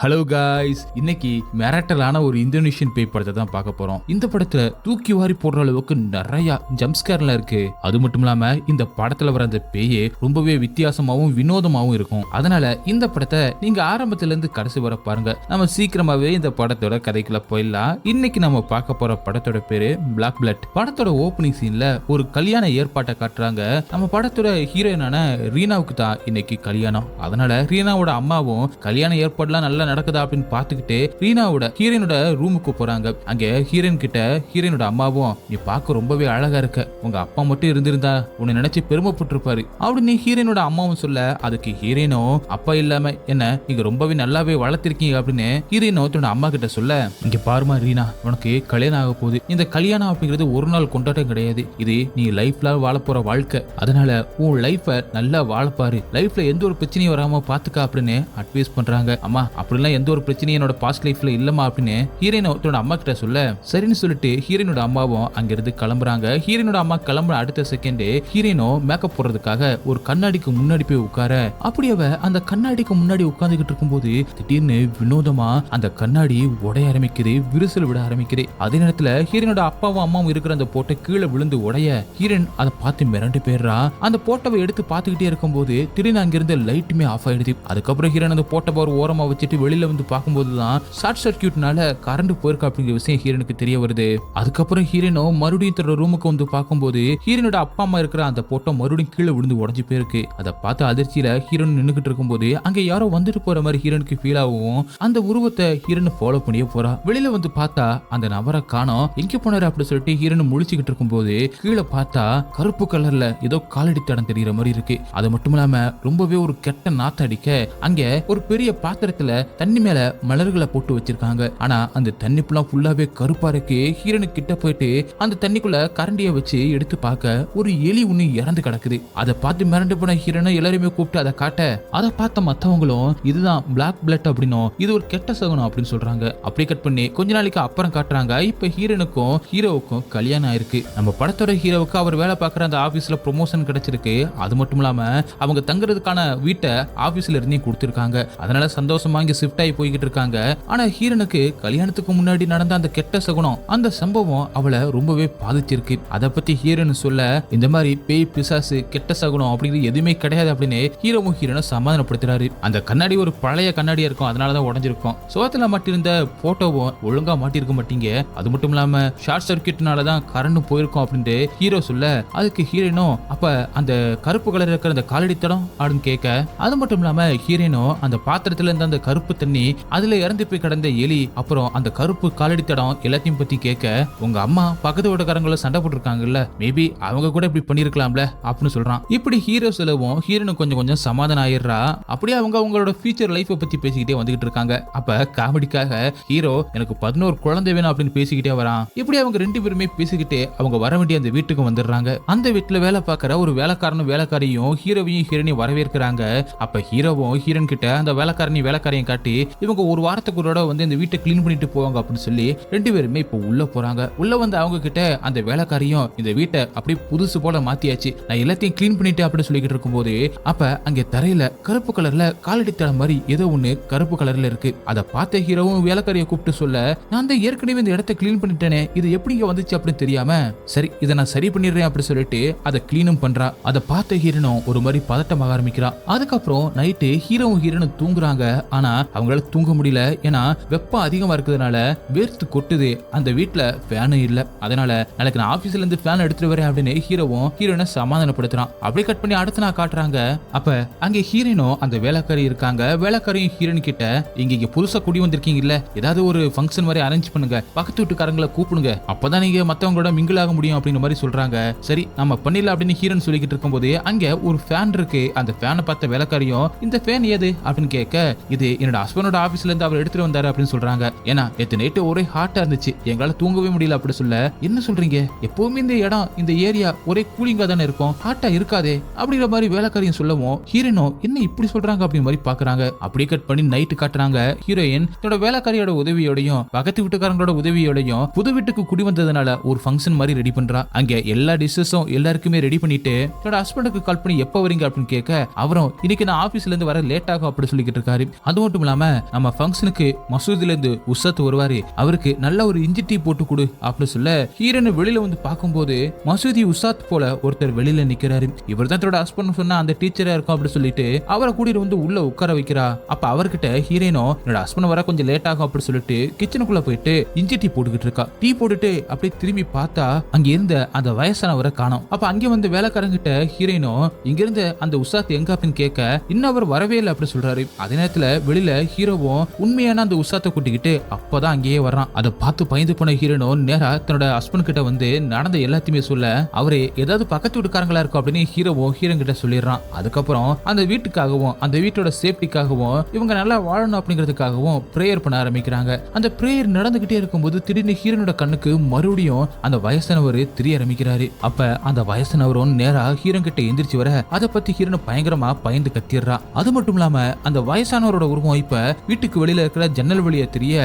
Hello guys, இன்னைக்கு மிரட்டலான ஒரு Indonesian பேய் படத்தை தான் பார்க்க போறோம். இந்த படத்துல தூக்கி வாரி போடுற அளவுக்கு நிறைய ஜம்ப்ஸ்கேர்லாம் இருக்கு. அது மட்டும் இல்லாம இந்த படத்துல வர அந்த பேயே ரொம்பவே வித்தியாசமாவும் வினோதமாவும் இருக்கும். அதனால இந்த படத்தை நீங்க ஆரம்பத்துல இருந்து கடைசி வர பாருங்க. நம்ம சீக்கிரமாவே இந்த படத்தோட கதைக்குள்ள போயிடலாம். இன்னைக்கு நம்ம பார்க்க போற படத்தோட பேரு பிளாக் பிளட். படத்தோட ஓப்பனிங் சீன்ல ஒரு கல்யாண ஏற்பாட்டை காட்டுறாங்க. நம்ம படத்தோட ஹீரோயினான ரீனாவுக்கு தான் இன்னைக்கு கல்யாணம். அதனால ரீனாவோட அம்மாவும் கல்யாண ஏற்பாடுலாம் நல்லா நடக்குதா அப்படின்னு பாத்துக்கிட்டு ரீனாவோட ஹீரோயினோட ரூமுக்கு போறாங்க. அங்க ஹீரோயின் கிட்ட ஹீரோயினோட அம்மாவும், நீ பார்க்க ரொம்பவே அழகா இருக்க, உங்க அப்பா மட்டும் இருந்திருந்தா உன்னை நினைச்சு பெருமைப்பட்டிருப்பாரு அப்படின்னு ஹீரோயினோட அம்மாவும் சொல்ல, அதுக்கு ஹீரோயினோ, அப்பா இல்லாம என்ன நீங்க ரொம்பவே நல்லாவே வளர்த்திருக்கீங்க அப்படின்னு ஹீரோயினோ தன்னோட அம்மா கிட்ட சொல்ல, இங்க பாருமா ரீனா, உனக்கு கல்யாணம் ஆக போகுது. இந்த கல்யாணம் அப்படிங்கிறது ஒரு நாள் கொண்டாட்டம் கிடையாது. இது நீ லைஃப்ல வாழ போற வாழ்க்கை. அதனால உன் லைஃப நல்லா வாழப்பாரு, லைஃப்ல எந்த ஒரு பிரச்சனையும் வராம பாத்துக்க அப்படின்னு அட்வைஸ் பண்றாங்க. அம்மா அப்படிலாம் எந்த ஒரு பிரச்சனையும் என்னோட பாஸ்ட் லைஃப்ல இல்லமா அப்படின்னு ஹீரோயினோ தன்னோட அம்மா கிட்ட சொல்ல, சரின்னு சொல்லிட்டு ஹீரோயினோட அம்மாவும் அங்கிருந்து கிளம்புறாங்க. ஹீரோயினோட அம்மா கிளம்புற அடுத்த செகண்ட் ஹீரோயினோ மேக்கப் போடுறதுக்காக ஒரு கண்ணாடிக்கு முன்னாடி போய் உட்கார, அப்படி அவ அந்த கண்ணாடிக்கு முன்னாடி உட்கார்ந்துகிட்டு இருக்கும்போது திடீர்னு வினோதமா அந்த கண்ணாடி உடைய ஆரம்பிக்குது, விரிசல் விட ஆரம்பிக்குது. அதே நேரத்துல ஹீரோயினோட அப்பாவும் அம்மாவும் இருக்கிற அந்த போட்டை கீழே விழுந்து உடைய ஹீரோயின் அதை பார்த்து மிரண்டு போயிடுறா. அந்த போட்டோவை எடுத்து பார்த்துக்கிட்டே இருக்கும்போது திடீர்னு அங்கிருந்து லைட்டுமே ஆஃப் ஆயிடுது. அதுக்கப்புறம் ஹீரோயின் அந்த போட்டோவை ஒரு ஓரமா வச்சுட்டு வெளியில வந்து பார்க்கும்போதுதான் ஷார்ட் சர்க்கியூட்னால கரண்ட் போயிருக்கா அப்படிங்கிற விஷயம் ஹீரோனுக்கு தெரிய வருது. அதுக்கப்புறம் ஹீரோனோ மறுபடியும் தன்னோட ரூமுக்கு வந்து பார்க்கும்போது ஹீரோனோட அப்பா அம்மா இருக்கிற அந்த போட்டோ மறுபடியும் கீழே விழுந்து உடஞ்சு போயிருக்கு. அதை பார்த்து அதிர்ச்சியில ஹீரோன் நின்னுகிட்டு இருக்கும்போது அங்க யாரோ வந்துட்டு போற மாதிரி ஹீரோனுக்கு ஃபீல் ஆகும். அந்த உருவத்தை ஹீரோன் ஃபாலோ பண்ணியே போறா. வெளியில வந்து பார்த்தா அந்த நபரை காணோம். எங்க போனாரு அப்படின்னு சொல்லிட்டு ஹீரோன் முழிச்சுக்கிட்டு இருக்கும்போது கீழே பார்த்தா கருப்பு கலர்ல ஏதோ காலடி தடம் தெரியுற மாதிரி இருக்கு. அது மட்டும் இல்லாம ரொம்பவே ஒரு கெட்ட நாத்த அடிக்க அங்க ஒரு பெரிய பாத்திரத்துல தண்ணி மேல மலர்களை போட்டு வச்சிருக்காங்க. ஆனா அந்த தண்ணி ஃபுல்லாவே கருப்பா இருக்கு. ஹீரோனு கிட்ட போயிட்டு அந்த தண்ணிக்குள்ள கரண்டிய வச்சு எடுத்து பார்க்க ஒரு எலி ஒண்ணு இறந்து கிடக்குது. அதை பார்த்து மிரண்டு போன ஹீரோனை எல்லாருமே கூப்பிட்டு அதை காட்ட, அதை பார்த்த மத்தவங்களும் இதுதான் பிளாக் பிளட் அப்படின்னும் இது ஒரு கெட்ட சகுனம் அப்படின்னு சொல்றாங்க. அப்படி கட் பண்ணி கொஞ்ச நாளைக்கு அப்புறம் காட்டுறாங்க. இப்ப ஹீரோனுக்கும் ஹீரோவுக்கும் கல்யாணம் ஆயிருக்கு. நம்ம படத்தோட ஹீரோவுக்கு அவர் வேலை பார்க்குற அந்த ஆபீஸ்ல ப்ரொமோஷன் கிடைச்சிருக்கு. அது மட்டும் இல்லாம அவங்க தங்குறதுக்கான வீட்டை ஆபீஸ்ல இருந்தே கொடுத்திருக்காங்க. அதனால சந்தோஷமா இங்க ஷிஃப்ட் ஆகி போய்கிட்டு இருக்காங்க. ஆனா ஹீரோனுக்கு கல்யாணத்துக்கு முன்னாடி நடந்த அந்த கெட்ட சகுனம், அந்த சம்பவம் அவளை ரொம்பவே பாதிச்சிருக்கு. அதை பத்தி ஹீரோன்னு சொல்ல, இந்த மாதிரி பேய் பிசாசு கெட்ட சகுனம் அப்படிங்கிறது எதுவுமே கிடையாது அப்படின்னு ஹீரோவும் ஹீரோனை சமாதானப்படுத்துறாரு. அந்த கண்ணாடி ஒரு பழைய கண்ணாடியா இருக்கும், அதனாலதான் உடஞ்சிருக்கும். சோத்துல மாட்டிருந்த போட்டோவும் ஒழுங்கா மாட்டிருக்க மாட்டீங்க, அது மட்டும் இல்லாம ஷார்ட் சர்க்கியூட்னாலதான் கரண்ட் போயிருக்கும் அப்படின்னு ஹீரோ சொல்ல, அதுக்கு ஹீரோனும் அப்ப அந்த கருப்பு கலர் இருக்கிற அந்த காலடி தடம் அப்படின்னு கேட்க, அது மட்டும் இல்லாம ஹீரோனும் அந்த பாத்திரத்துல இருந்த அந்த கருப்பு தண்ணி, அதுல இறந்து போய் கிடந்த எலி, அப்புறம் அந்த கருப்பு காலடி தடம் எல்லாத்தையும் பத்தி கேட்க, உங்க அம்மா பக்கத்து வீட்டுக்காரங்கள சண்டை போட்டுருக்காங்கல்ல, மேபி அவங்க கூட இப்படி பண்ணிருக்கலாம்ல அப்படின்னு சொல்றான். இப்படி ஹீரோ சொல்லவும் ஹீரோனு கொஞ்சம் கொஞ்சம் சமாதானம் ஆயிடுறா. அப்படியே அவங்க அவங்களோட ஃபியூச்சர் லைஃப் பத்தி பேசிக்கிட்டே வந்துகிட்டு இருக்காங்க. அப்ப காமெடிக்காக ஹீரோ எனக்கு 11 குழந்தை வேணும் அப்படின்னு பேசிக்கிட்டே வரான். இப்படி அவங்க ரெண்டு பேருமே பேசிக்கிட்டே அவங்க வர வேண்டிய அந்த வீட்டுக்கு வந்துடுறாங்க. அந்த வீட்டுல வேலை பார்க்கற ஒரு வேலைக்காரனும் வேலைக்காரியும் ஹீரோவையும் ஹீரோனையும் வரவேற்கிறாங்க. அப்ப ஹீரோவும் ஹீரோன் கிட்ட அந்த வேலைக்காரையும் காட்டி, இவங்க ஒரு வாரத்துக்கு ஒரு வந்து இந்த வீட்டை கிளீன் பண்ணிட்டு போவாங்க அப்படின்னு சொல்லி ரெண்டு பேருமே இப்போ உள்ள போறாங்க. உள்ள வந்து அவங்க கிட்ட அந்த வேலைக்காரியும், இந்த வீட்டை அப்படியே புதுசு போல மாத்தியாச்சு, நான் எல்லாத்தையும் கிளீன் பண்ணிட்டேன் அப்படின்னு சொல்லிக்கிட்டு இருக்கும்போது அப்ப அங்க தரையில கருப்பு கலர்ல காலடி தடம் மாதிரி ஏதோ ஒண்ணு கருப்பு கலர்ல இருக்கு. அதை பார்த்த ஹீரோவும் வேலைக்காரியை கூப்பிட்டு சொல்ல, நான் தான் ஏற்கனவே இந்த இடத்தை கிளீன் பண்ணிட்டேனே, இது எப்படிங்க வந்துச்சு அப்படின்னு தெரியாம, சரி இதை நான் சரி பண்ணிடுறேன் அப்படின்னு சொல்லிட்டு அதை கிளீனும் பண்றா. அதை பார்த்த ஹீரோனும் ஒரு மாதிரி பதட்டமாக ஆரம்பிக்கிறா. அதுக்கப்புறம் நைட்டு ஹீரோவும் ஹீரோனும் தூங்குறாங்க. ஆனா அவங்களால தூங்க முடியல. ஏன்னா வெப்பம் அதிகமா இருக்கிறதுனால வேர்த்து கொட்டுது. அந்த வீட்டுல ஃபேனும் இல்ல. அதனால நாளைக்கு நான் ஆபீஸ்ல இருந்து ஃபேன் எடுத்துட்டு வரேன் அப்படின்னு ஹீரோவும் ஹீரோனை சமாதானப்படுத்துறான். அப்படி கட் பண்ணி அடுத்த நாள் காட்டுறாங்க. அப்ப அங்க ஹீரோனும் அந்த வேலைக்காரி இருக்காங்க. வேலைக்காரியும் ஹீரோன் கிட்ட, இங்க புதுசா குடி வந்திருக்கீங்கல்ல, ஏதாவது ஒரு ஃபங்க்ஷன் மாதிரி அரேஞ்ச் பண்ணுங்க, பக்கத்து வீட்டுக்காரங்களை கூப்பிடுங்க, அப்பதான் நீங்க மத்தவங்களோட மிங்கிள் ஆக முடியும் அப்படின்னு மாதிரி சொல்றாங்க. சரி நம்ம பண்ணிடலாம் அப்படின்னு ஹீரோன் சொல்லிக்கிட்டு இருக்கும்போது அங்க ஒரு ஃபேன் இருக்கு. அந்த ஃபேனை பார்த்த வேலைக்காரியும், இந்த ஃபேன் ஏது அப்படின்னு கேட்க, இது என்னோட ஹஸ்பண்டோட ஆபீஸ்ல இருந்து அவர் எடுத்துட்டு வந்தாரு அப்படின்னு சொல்றாங்க. ஏன்னா நேத்து நைட்டு ஒரே ஹாட்டா இருந்துச்சு, எங்களால தூங்கவே முடியல அப்படி சொல்ல, என்ன சொல்றீங்க, எப்பவுமே இந்த இடம் இந்த ஏரியா ஒரே கூலிங்கா தானே இருக்கும், ஹாட்டா இருக்காதே அப்படிங்கிற மாதிரி வேலைக்காரியும் சொல்லவும் ஹீரோனோ என்ன இப்படி சொல்றாங்க அப்படி மாதிரி பாக்குறாங்க. அப்படியே கட் பண்ணி நைட்டு காட்டுறாங்க. ஹீரோயின் தன்னோட வேலைக்காரியோட உதவியோடையும் பக்கத்து வீட்டுக்காரங்களோட உதவியோடையும் புது வீட்டுக்கு குடி வந்ததுனால ஒரு ஃபங்க்ஷன் மாதிரி ரெடி பண்றா. அங்க எல்லா டிஷ்ஷஸும் எல்லாருக்குமே ரெடி பண்ணிட்டு தன்னோட ஹஸ்பண்டுக்கு கால் பண்ணி எப்ப வரீங்க அப்படின்னு கேட்க, அவரும் இன்னைக்கு நான் ஆபீஸ்ல இருந்து வர லேட் ஆகும் அப்படி சொல்லிக்கிட்டு இருக்காரு. அது மட்டும் இல்லாம நம்ம ஃபங்க்ஷனுக்கு மசூதில இருந்து உஸ்தாத் வருவாரு, அவருக்கு நல்ல ஒரு இஞ்சி டீ போட்டு கொடு அப்படின்னு சொல்ல ஹீரோயின் வெளியில வந்து பார்க்கும்போது மசூதி உஸ்தாத் போல ஒருத்தர் வெளியில நிக்கிறாரு. இவர் தான் தன்னோட ஹஸ்பண்ட் சொன்னா அந்த டீச்சரா இருக்கும் அப்படின்னு சொல்லிட்டு அவரை கூட்டிட்டு வந்து உள்ள உட்கார வைக்கிறா. அப்ப அவர்கிட்ட ஹீரோயினோ என்னோட ஹஸ்பண்ட் வர கொஞ்சம் லேட் ஆகும் அப்படின்னு சொல்லிட்டு கிச்சனுக்குள்ள போயிட்டு இஞ்சி டீ போட்டுக்கிட்டு இருக்கா. டீ போட்டுட்டு அப்படியே திரும்பி பார்த்தா அங்க இருந்த அந்த வயசானவரை காணோம். அப்ப அங்க வந்து வேலைக்காரங்கிட்ட ஹீரோயினோ இங்க இருந்த அந்த உஸ்தாத் எங்க அப்படின்னு கேட்க இன்னும் அவர் வரவே இல்லை அப்படின்னு சொல்றாரு. அதே நேரத்துல வெளியில ஹீரோவும் உண்மையான அந்த உஸ்தாத்தை கூட்டிக்கிட்டு அப்பதான் அங்கேயே வர்றான். அதை பார்த்து பயந்து போன ஹீரோனோ நேரா தன்னோட ஹஸ்பண்ட் கிட்ட வந்து நடந்த எல்லாத்தையுமே சொல்ல அவரே ஏதாவது பக்கத்து வீட்டுக்காரங்களா இருக்கும் அப்படின்னு ஹீரோவும் ஹீரோன் கிட்ட சொல்லிடுறான். அதுக்கப்புறம் அந்த வீட்டுக்காகவும் அந்த வீட்டோட சேஃப்டிக்காகவும் இவங்க நல்லா வாழணும் அப்படிங்கிறதுக்காகவும் பிரேயர் பண்ண ஆரம்பிக்கிறாங்க. அந்த பிரேயர் நடந்துகிட்டே இருக்கும்போது திடீர்னு ஹீரோனோட கண்ணுக்கு மறுபடியும் அந்த வயசானவர் தெரிய ஆரம்பிக்கிறாரு. அப்ப அந்த வயசானவரும் நேரா ஹீரோன் கிட்ட எந்திரிச்சு வர அதை பத்தி ஹீரோன் பயங்கரமா பயந்து கத்திடுறா. அது மட்டும் இல்லாம அந்த வயசானவரோட உருவம் இப்ப வீட்டுக்கு வெளியில இருக்கிற ஜன்னல் வழியா தெரிய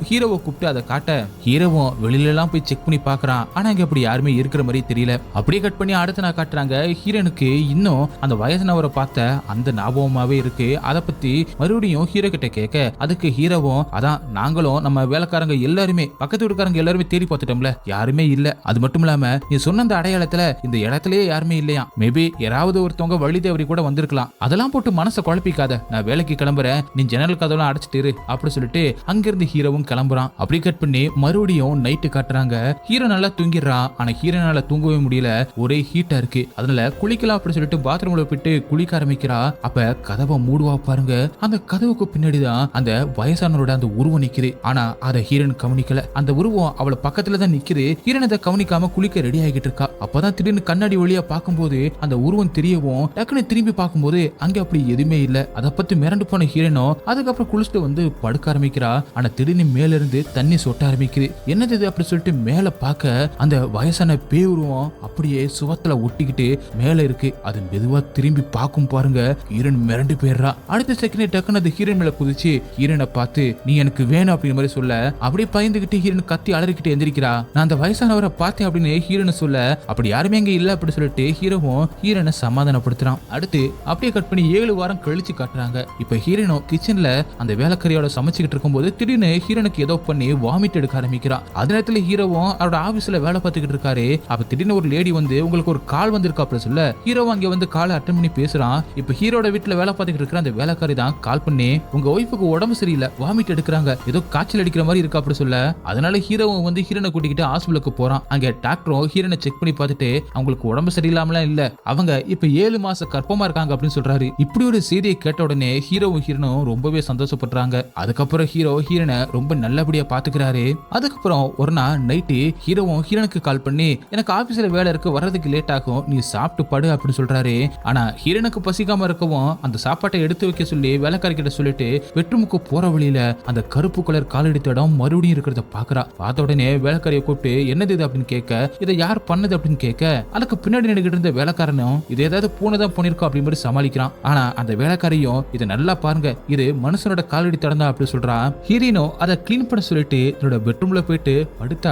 ஹீரோவை கூப்பிட்டு அதை காட்ட ஹீரோவும் வெளியில எல்லாம் போய் செக் பண்ணி பாக்குறான். ஆனா இங்க அப்படி யாருமே இருக்கிற மாதிரி தெரியல. அப்படியே கட் பண்ணி அடுத்து நான் காட்டுறாங்க ஹீரோனுக்கு இன்னும் அந்த வயசானவரை பார்த்த அந்த ஞாபகமாவே இருக்கு. அதை பத்தி மறுபடியும் ஹீரோ கிட்ட கேட்க அதுக்கு ஹீரோவும் அதான் நாங்களும் நம்ம வேலைக்காரங்க எல்லாருமே பக்கத்து வீட்டுக்காரங்க எல்லாருமே தேடி பார்த்துட்டோம்ல, யாருமே இல்ல. அது மட்டும் இல்லாம நீ சொன்ன அந்த அடையாளத்துல இந்த இடத்துலயே யாருமே இல்லையா, மேபி யாராவது ஒருத்தவங்க வழி தேவரி கூட வந்திருக்கலாம். அதெல்லாம் போட்டு மனசை குழப்பிக்காத, நான் வேலைக்கு கிளம்புறேன், நீ ஜன்னல் கதவுலாம் அடைச்சிட்டு இரு அப்படி சொல்லிட்டு அங்கிருந்து ஹீரோவும் கிளம்புறான். அப்படி கட் பண்ணி மறுபடியும் நைட்டு காட்டுறாங்க. ஹீரோ நல்லா தூங்கிடுறான். ஆனா ஹீரோனால தூங்கவே முடியல, ஒரே ஹீட்டா இருக்கு. அதனால குளிக்கலாம் அப்படி சொல்லிட்டு பாத்ரூம்ல போயிட்டு குளிக்க ஆரம்பிக்கிறா. அப்ப கதவை மூடுவா பாருங்க, அந்த கதவுக்கு பின்னாடிதான் அந்த வயசானவரோட அந்த உருவம் நிக்குது. ஆனா அதை ஹீரோன் கவனிக்கல. அந்த உருவம் அவளை பக்கத்துல தான் நிக்குது. ஹீரோன் அதை கவனிக்காம குளிக்க ரெடி ஆகிட்டு இருக்கா. அப்பதான் திடீர்னு கண்ணாடி வழியா பார்க்கும்போது அந்த உருவம் தெரியவும் டக்குன்னு திரும்பி பார்க்கும்போது அங்க அப்படி எதுவுமே இல்ல. அதை பத்தி மிரண்டு போன ஹீரோனோ அதுக்கப்புறம் குளிச்சுட்டு வந்து படுக்க ஆரம்பிக்கிறா. ஆனா திடீர்னு மேல இருந்து தண்ணி சொட்ட ஆரம்பிக்குது. என்னது இது அப்படி சொல்லிட்டு மேல பார்க்க அந்த வயசான பேய் உருவம் அப்படியே சுவத்துல ஒட்டிக்கிட்டு மேல இருக்கு. அது மெதுவா திரும்பி பார்க்கும் பாருங்க, ஹீரோன் மிரண்டு போயிடுறா. அடுத்த செகண்ட் டக்குன்னு அந்த ஹீரோன் மேல குதிச்சு ஹீரோனை பார்த்து நீ எனக்கு வேணும் அப்படிங்கிற மாதிரி சொல்ல அப்படியே பயந்துகிட்டு ஹீரோன் கத்தி அலறிக்கிட்டு எந்திரிக்கிறா. நான் அந்த வயசானவரை பார்த்தேன் அப்படின்னு ஹீரோனை சொல்ல அப்படி யாருமே இங்க இல்ல அப்படி சொல்லிட்டு ஹீரோவும் ஹீரோனை சமாதானப்படுத்துறான். அடுத்து அப்படியே கட் பண்ணி 7 வாரம் கழிச்சு காட்டுறாங்க. இப்ப ஹீரோனோ கிச்சன்ல அந்த வேலைக்காரியோட சமைச்சுக்கிட்டு இருக்கும்போது திடீர்னு ஹீரோனுக்கு ஏதோ பண்ணி வாமிட் எடுக்க ஆரம்பிக்கிறா. அதே நேரத்துல ஹீரோவும் அவரோட ஆபீஸ்ல வேலை பார்த்துக்கிட்டு இருக்காரு. அப்ப திடீர்னு ஒரு லேடி வந்து உங்களுக்கு ஒரு கால் வந்திருக்கா அப்படி சொல்ல ஹீரோவும் அங்க வந்து காலை அட்டன் பண்ணி பேசுறான். இப்ப ஹீரோட வீட்டுல வேலை பார்த்துக்கிட்டு இருக்கிற அந்த வேலைக்காரி தான் கால் பண்ணி உங்க ஒய்ஃபுக்கு உடம்பு சரியில்லை, வாமிட் எடுக்கிறாங்க, ஏதோ காய்ச்சல் அடிக்கிற மாதிரி இருக்கா அப்படி சொல்ல அதனால ஹீரோவும் வந்து ஹீரோனை கூட்டிக்கிட்டு ஹாஸ்பிட்டலுக்கு போறான். அங்க டாக்டரும் ஹீரோனை செக் பண்ணி பார்த்துட்டு அவங்களுக்கு உடம்பு சரியில்லாமலாம் இல்ல, அவங்க இப்ப 7 மாச கர்ப்பமா இருக்காங்க அப்படின்னு சொல்றாரு. இப்படி ஒரு செய்தியை கேட்ட உடனே ஹீரோவும் ஹீரோனும் ரொம்பவே சந்தோஷப்படுறாங்க. அதுக்கப்புறம் ஹீரோ ஹீரோனை ரொம்ப நல்லபடியா பாத்துக்கிறாரு. அதுக்கப்புறம் ஒரு நாள் நைட்டு ஹீரோவும் ஹீரோனுக்கு கால் பண்ணி எனக்கு ஆபீஸ்ல வேலை இருக்கு, வர்றதுக்கு லேட் ஆகும், நீ சாப்பிட்டு படு அப்படின்னு சொல்றாரு. ஆனா ஹீரோனுக்கு பசிக்காம இருக்கவும் அந்த சாப்பாட்டை எடுத்து வைக்க சொல்லி வேலைக்காரி கிட்ட சொல்லிட்டு பெட்ரூமுக்கு போற வழியில அந்த கருப்பு கலர் காலடி தடம் மறுபடியும் இருக்கிறத பாக்குறா. பார்த்த உடனே வேலைக்காரியை கூப்பிட்டு என்னது இது அப்படின்னு கேட்க இதை யார் பண்ணது அப்படின்னு கேட்க அதுக்கு பின்னாடி நின்னுகிட்டு இருந்த வேலைக்காரனும் இது ஏதாவது பூனை தான் பண்ணிருக்கோம் அப்படி மாதிரி சமாளிக்கிறான். ஆனா அந்த வேலைக்காரியும் இதை நல்லா பாருங்க, இது மனுஷனோட காலடி தடம் தான் அப்படி சொல்றா. ஹீரோனோ அதை கிளீன் பண்ண சொல்லிட்டு தன்னோட பெட்ரூம்ல போயிட்டு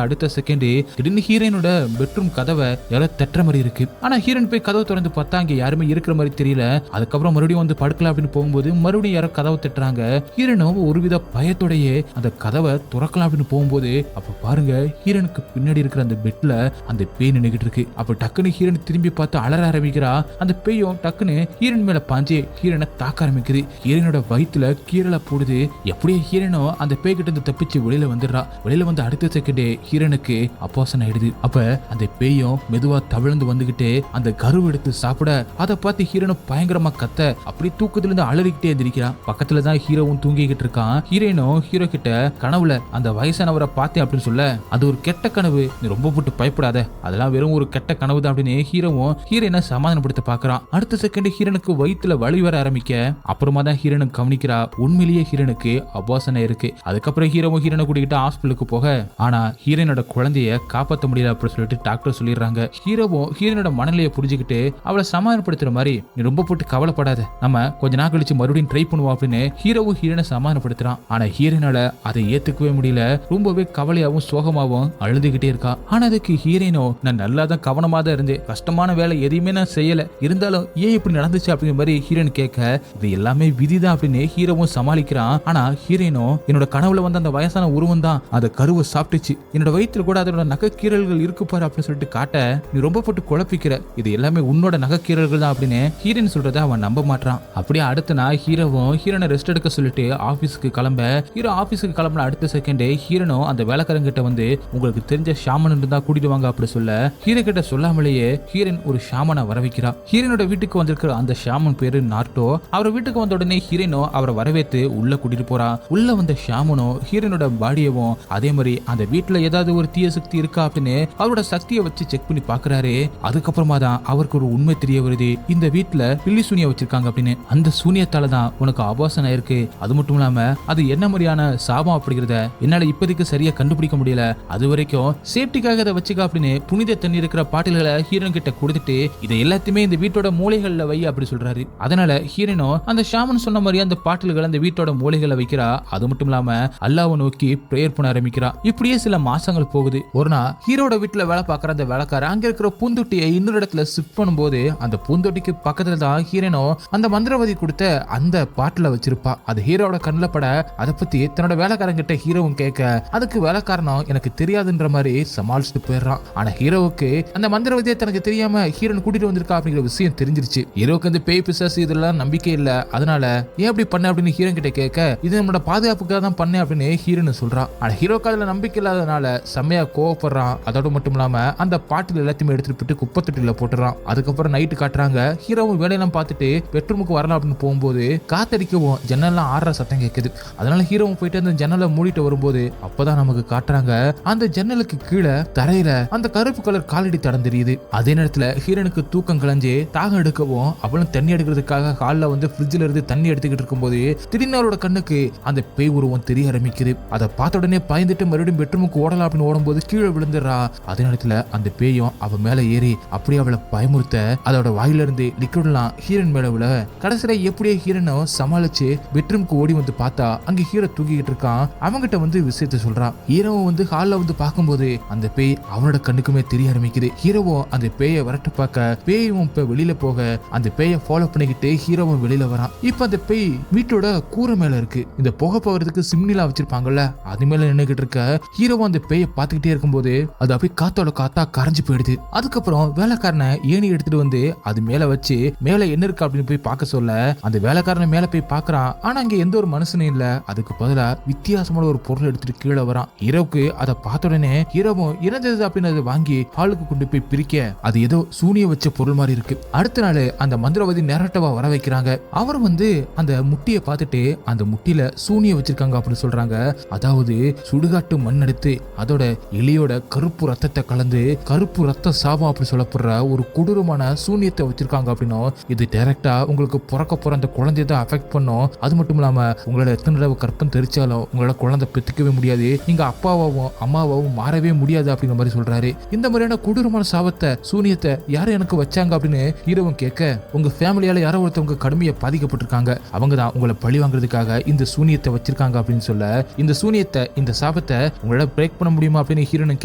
அடுத்த செகண்ட் திடீர்னு ஹீரோனோட பெட்ரூம் கதவை யாரோ தட்டுற மாதிரி இருக்கு. ஆனா ஹீரோன் போய் கதவை திறந்து பார்த்தா அங்க யாருமே இருக்கிற மாதிரி தெரியல. அதுக்கப்புறம் மறுபடியும் வந்து படுக்கலாம் அப்படின்னு போகும்போது மறுபடியும் யாரோ கதவை தட்டுறாங்க. ஹீரோனோ ஒருவித பயத்தோடையே அந்த கதவை துறக்கலாம் அப்படின்னு போகும்போது அப்ப பாருங்க ஹீரோனுக்கு பின்னாடி இருக்கிற அந்த பெட்ல அந்த பேய் நின்னுகிட்டு இருக்கு. அப்ப டக்குன்னு ஹீரோன் திரும்பி பார்த்து அலற ஆரம்பிக்கிறா. அந்த பேயும் டக்குன்னு ஹீரோன் மேல பாஞ்சு ஹீரோனை தாக்க ஆரம்பிக்குது. ஹீரோனோட வயிற்றுல கீரலை போடுது. எப்படியே ஹீரோனோ அந்த பேய் கிட்ட இருந்து தப்பிச்சு வெளியில வந்துடுறா. வெளியில வந்து அடுத்த செகண்டே ஹீரோனுக்கு அப்பாசன் ஆயிடுது. அப்ப அந்த பேயும் மெதுவா தவிழ்ந்து வந்துகிட்டு அந்த கருவை எடுத்து சாப்பிட அதை பார்த்து ஹீரோனும் பயங்கரமா கத்த அப்படி தூக்கத்துல இருந்து அலறிக்கிட்டே எந்திரிக்கிறான். பக்கத்துலதான் ஹீரோவும் தூங்கிக்கிட்டு இருக்கான். ஹீரோனும் ஹீரோ கிட்ட கனவுல அந்த வயசானவரை பார்த்தேன் அப்படின்னு சொல்ல அது ஒரு கெட்ட கனவு, நீ ரொம்ப போட்டு பயப்படாத, அதெல்லாம் வெறும் ஒரு கெட்ட கனவு தான் அப்படின்னு ஹீரோவும் ஹீரோனை சமாதானப்படுத்த பாக்குறான். அடுத்த செகண்ட் ஹீரோனுக்கு வயிற்றுல வலி வர ஆரம்பிக்க அப்புறமா தான் ஹீரோனும் கவனிக்கிறா உண்மையிலேயே ஹீரோனுக்கு அபாசனை இருக்கு. அதுக்கப்புறம் ஹீரோவும் ஹீரோனை கூட்டிக்கிட்டு ஹாஸ்பிட்டலுக்கு போக ஆனா ஹீரோனோட குழந்தைய காப்பாற்ற முடியல அப்படின்னு சொல்லிட்டு டாக்டர் சொல்லிடுறாங்க. ஹீரோவும் ஹீரோனோட மனநிலையை புரிஞ்சுக்கிட்டு அவளை சமாதானப்படுத்துற மாதிரி நீ ரொம்ப போட்டு கவலைப்படாத, நம்ம கொஞ்ச நாள் கழிச்சு மறுபடியும் ட்ரை பண்ணுவோம் அப்படின்னு ஹீரோவும் ஹீரோனை சமாதானப்படுத்துறான். ஆனா ஹீரோனால அதை ஏத்துக்கவே முடியல, ரொம்பவே கவலையாவும் சோகமாவும் அழுதுகிட்டே இருக்கா. ஆனா அதுக்கு ஹீரோனோ நான் நல்லா தான் கவனமா தான் இருந்தேன், கஷ்டமான வேலை எதையுமே நான் செய்யல, இருந்தாலும் ஏன் இப்படி நடந்துச்சு அப்படிங்கிற மாதிரி ஹீரோன் கேட்க இது எல்லாமே விதிதான் அப்படின்னு ஹீரோவும் சமாளிக்கிறான். ஆனா ஹீரோயினோ என்னோட கனவுல வந்து அந்த வயசான உருவம் தான் அந்த கருவை சாப்பிட்டுச்சு, என்னோட வயிற்றுல கூட அதோட நகைக்கீரல்கள் இருக்கு பாரு அப்படின்னு சொல்லிட்டு காட்ட, நீ ரொம்ப போட்டு குழப்பிக்கிற, இது எல்லாமே உன்னோட நகைக்கீரல்கள் தான் அப்படின்னு ஹீரோயின் சொல்றத அவன் நம்ப மாட்டான். அப்படியே அடுத்த நாள் ஹீரோவும் ஹீரோனை ரெஸ்ட் எடுக்க சொல்லிட்டு ஆபீஸ்க்கு கிளம்ப, ஹீரோ ஆபீஸ்க்கு கிளம்பின அடுத்த செகண்டே ஹீரோனோ அந்த வேலைக்காரங்கிட்ட வந்து உங்களுக்கு தெரிஞ்ச ஷாமன் இருந்தா கூட்டிட்டு வாங்க அப்படி சொல்ல, ஹீரோ கிட்ட சொல்லாமலேயே ஹீரோயின் ஒரு ஷாமனை வர வைக்கிறா. ஹீரோனோட வீட்டுக்கு வந்திருக்கிற அந்த ஷாமன் பேரு நார்டோ. அவர் வீட்டுக்கு வந்த உடனே ஹீரோயினோ அவரை வரவேற்று உள்ள கூட்டிட்டு போறா. உள்ள வந்த ஷாமனோ ஹீரோனோட பாடியவும் அதே மாதிரி அந்த வீட்டுல ஏதாவது ஒரு தீய சக்தி இருக்கா அப்படின்னு அவரோட சக்தியை வச்சு செக் பண்ணி பாக்குறாரு. அதுக்கப்புறமா தான் அவருக்கு ஒரு உண்மை தெரிய வருது, இந்த வீட்டுல பில்லி சூனியம் வச்சிருக்காங்க அப்படின்னு. அந்த சூனியத்தால தான் உனக்கு ஆபாசம் ஆயிருக்கு, அது மட்டும் இல்லாம அது என்ன மாதிரியான சாபம் அப்படிங்கறத என்னால இப்போதைக்கு சரியா கண்டுபிடிக்க முடியல, அது வரைக்கும் சேஃப்டிக்காக அதை வச்சுக்க அப்படின்னு புனித தண்ணி இருக்கிற பாட்டில்களை ஹீரோன் கிட்ட கொடுத்துட்டு இதை எல்லாத்தையுமே இந்த வீட்டோட மூலைகள்ல வை அப்படி சொல்றாரு. அதனால ஹீரோனோ அந்த ஷாமன் சொன்ன மாதிரி அந்த பாட்டில்களை அந்த வீட்டோட மூலைகளை வைக்கிறா. அது மட்டும் இல்லாம அல்லாஹ்வை நோக்கி பிரேயர் பண்ண ஆரம்பிக்கிறா. இப்படியே சில மாசங்கள் போகுது. ஒரு நாள் ஹீரோட வீட்டுல வேலை பார்க்கற அந்த வேலைக்காரர் அங்க இருக்கிற பூந்தொட்டியை இன்னொரு இடத்துல ஷிஃப்ட் பண்ணும்போது அந்த பூந்தொட்டிக்கு பக்கத்துல தான் ஹீரோனோ அந்த மந்திரவாதி கொடுத்த அந்த பாட்டில வச்சிருப்பா. அது ஹீரோட கண்ணில் பட அதை பத்தி தன்னோட வேலைக்காரன் கிட்ட ஹீரோவும் கேட்க, அதுக்கு வேலைக்காரனும் எனக்கு தெரியாதுன்ற மாதிரி சமாளிச்சுட்டு போயிடுறான். ஆனா ஹீரோவுக்கு அந்த மந்திரவாதியை தனக்கு தெரியாம ஹீரோன் கூட்டிட்டு வந்திருக்கா அப்படிங்கிற விஷயம் தெரிஞ்சிருச்சு. ஹீரோக்கு அந்த பேய் பிசாசு இதெல்லாம் நம்பிக்கை இல்ல, அதனால ஏன் அப்படி பண்ண அப்படின்னு ஹீரோன் கிட்ட கேட்க, இது நம்மளோட பாதுகாப்புக்காக தான் பண்ண அப்படின்னு ஹீரோன்னு சொல்றான். ஆனா ஹீரோக்கு அதுல நம்பிக்கை இல்லாதனால செம்மையா கோவப்படுறான். அதோட மட்டும் இல்லாம அந்த பாட்டில் எல்லாத்தையுமே எடுத்துட்டு போயிட்டு குப்பை தொட்டில போட்டுறான். அதுக்கப்புறம் நைட்டு காட்டுறாங்க, ஹீரோவும் வேலையெல்லாம் பார்த்துட்டு பெட்ரூமுக்கு வரலாம் அப்படின்னு போகும்போது காத்தடிக்கவும் ஜன்னல்லாம் ஆடுற சத்தம் கேட்குது. அதனால ஹீரோவும் போயிட்டு அந்த ஜன்னலை மூடிட்டு வரும்போது அப்பதான் நமக்கு காட்டுறாங்க, அந்த ஜன்னலுக்கு கீழே தரையில அந்த கருப்பு கலர் காலடி தடம் தெரியுது. அதே நேரத்துல ஹீரோனுக்கு தூக்கம் கலைஞ்சு தாகம் எடுக்கவும் அவளும் தண்ணி எடுக்கிறதுக்காக ஹால்ல வந்து ஃப்ரிட்ஜ்ல இருந்து தண்ணி எடுத்துக்கிட்டு இருக்கும்போது திடீர்னு அவரோட கண்ணுக்கு அந்த பேய் உருவம் தெரிய ஆரம்பிக்குது. அதை பார்த்த உடனே பயந்துட்டு மறுபடியும் பெட்ரூமுக்கு ஓடலாம் அப்படின்னு ஓடும்போது கீழே விழுந்துடுறா. அதே நேரத்துல அந்த பேயும் அவ மேல ஏறி அப்படியே அவளை பயமுறுத்த அதோட வாயில இருந்து லிக்விட்லாம் ஹீரோன் மேல விழ, கடைசியில எப்படியே ஹீரோனை சமாளிச்சு பெட்ரூமுக்கு ஓடி வந்து பார்த்தா அங்க ஹீரோ தூங்கிக்கிட்டு இருக்கான். அவங்கிட்ட வந்து விஷயத்த சொல்றான். ஹீரோவும் வந்து ஹால்ல வந்து பார்க்கும்போது அந்த பேய் அவனோட கண்ணுக்குமே தெரிய ஆரம்பிக்குது. ஹீரோவும் அந்த பேயை வரட்டு பார்க்க, பேயும் இப்ப வெளியில போக அந்த பேயை ஃபாலோ பண்ணிக்கிட்டு ஹீரோவும் வெளியில வரான். இப்ப அந்த பேய் வீட்டோட கூரை மேல இருக்கு. இந்த புகை போகிறதுக்கு சிம்னிலா வச்சிருப்பாங்கல்ல அது மேல நின்னுகிட்டு இருக்க. ஹீரோவும் அந்த பேயை பார்த்துக்கிட்டே இருக்கும்போது அது அப்படியே காத்தோட காத்தா கரைஞ்சு போயிடுது. அதுக்கப்புறம் வேலைக்காரனை ஏணி எடுத்துட்டு வந்து அது மேல வச்சு மேல என்ன இருக்கு அப்படின்னு போய் பார்க்க சொல்ல, அந்த வேலைக்காரனை மேல போய் பார்க்கறான். ஆனா அங்க எந்த ஒரு மனுஷனும் இல்ல. அதுக்கு பதிலா வித்தியாசமான ஒரு பொருள் எடுத்துட்டு கீழே வரான். ஹீரோக்கு அதை பார்த்த உடனே ஹீரோவும் இறந்தது அப்படின்னு அதை வாங்கி ஹாலுக்கு கொண்டு போய் பிரிக்க, அது ஏதோ சூனிய வச்ச பொருள் மாதிரி இருக்கு. அடுத்த நாள் அந்த மந்திரவாதி நேரட்டவா வர வைக்கிறாங்க. அவர் வந்து அந்த முட்டியை பார்த்துட்டு அந்த முட்டியில சூனிய வச்சிருக்காங்க அப்படின்னு சொல்றாங்க. அதாவது சுடுகாட்டு மண் எடுத்து அதோட எலியோட கருப்பு ரத்தத்தை கலந்து கருப்பு ரத்த சாபம் அப்படி சொல்லப்படுற ஒரு கொடூரமான சூனியத்தை வச்சிருக்காங்க அப்படின்னும், இது டைரக்டா உங்களுக்கு பிறக்க போற அந்த குழந்தைய தான் அஃபெக்ட் பண்ணும். அது மட்டும் இல்லாம உங்களோட எத்தனை தடவை கற்பம் தெரிச்சாலும் உங்களோட குழந்தை பெற்றுக்கவே முடியாது, நீங்க அப்பாவாவும் அம்மாவாவும் மாறவே முடியாது அப்படிங்கிற மாதிரி சொல்றாரு. இந்த மாதிரியான கொடூரமான சாபத்தை சூனியத்தை யாரும் எனக்கு வச்சாங்க அப்படின்னு ஹீரோவும் கேட்க, உங்க ஃபேமிலியால யாரோ ஒருத்தவங்க கடுமையா பாதிக்கப்பட்டிருக்காங்க, அவங்க தான் உங்களை பழி வாங்குறதுக்காக இந்த சூனியத்தை வச்சிருக்காங்க அப்படின்னு சொல்ல, இந்த சூனியத்தை இந்த சாபத்தை உங்களால பிரேக் பண்ண முடியுமா அப்படின்னு ஹீரோனும்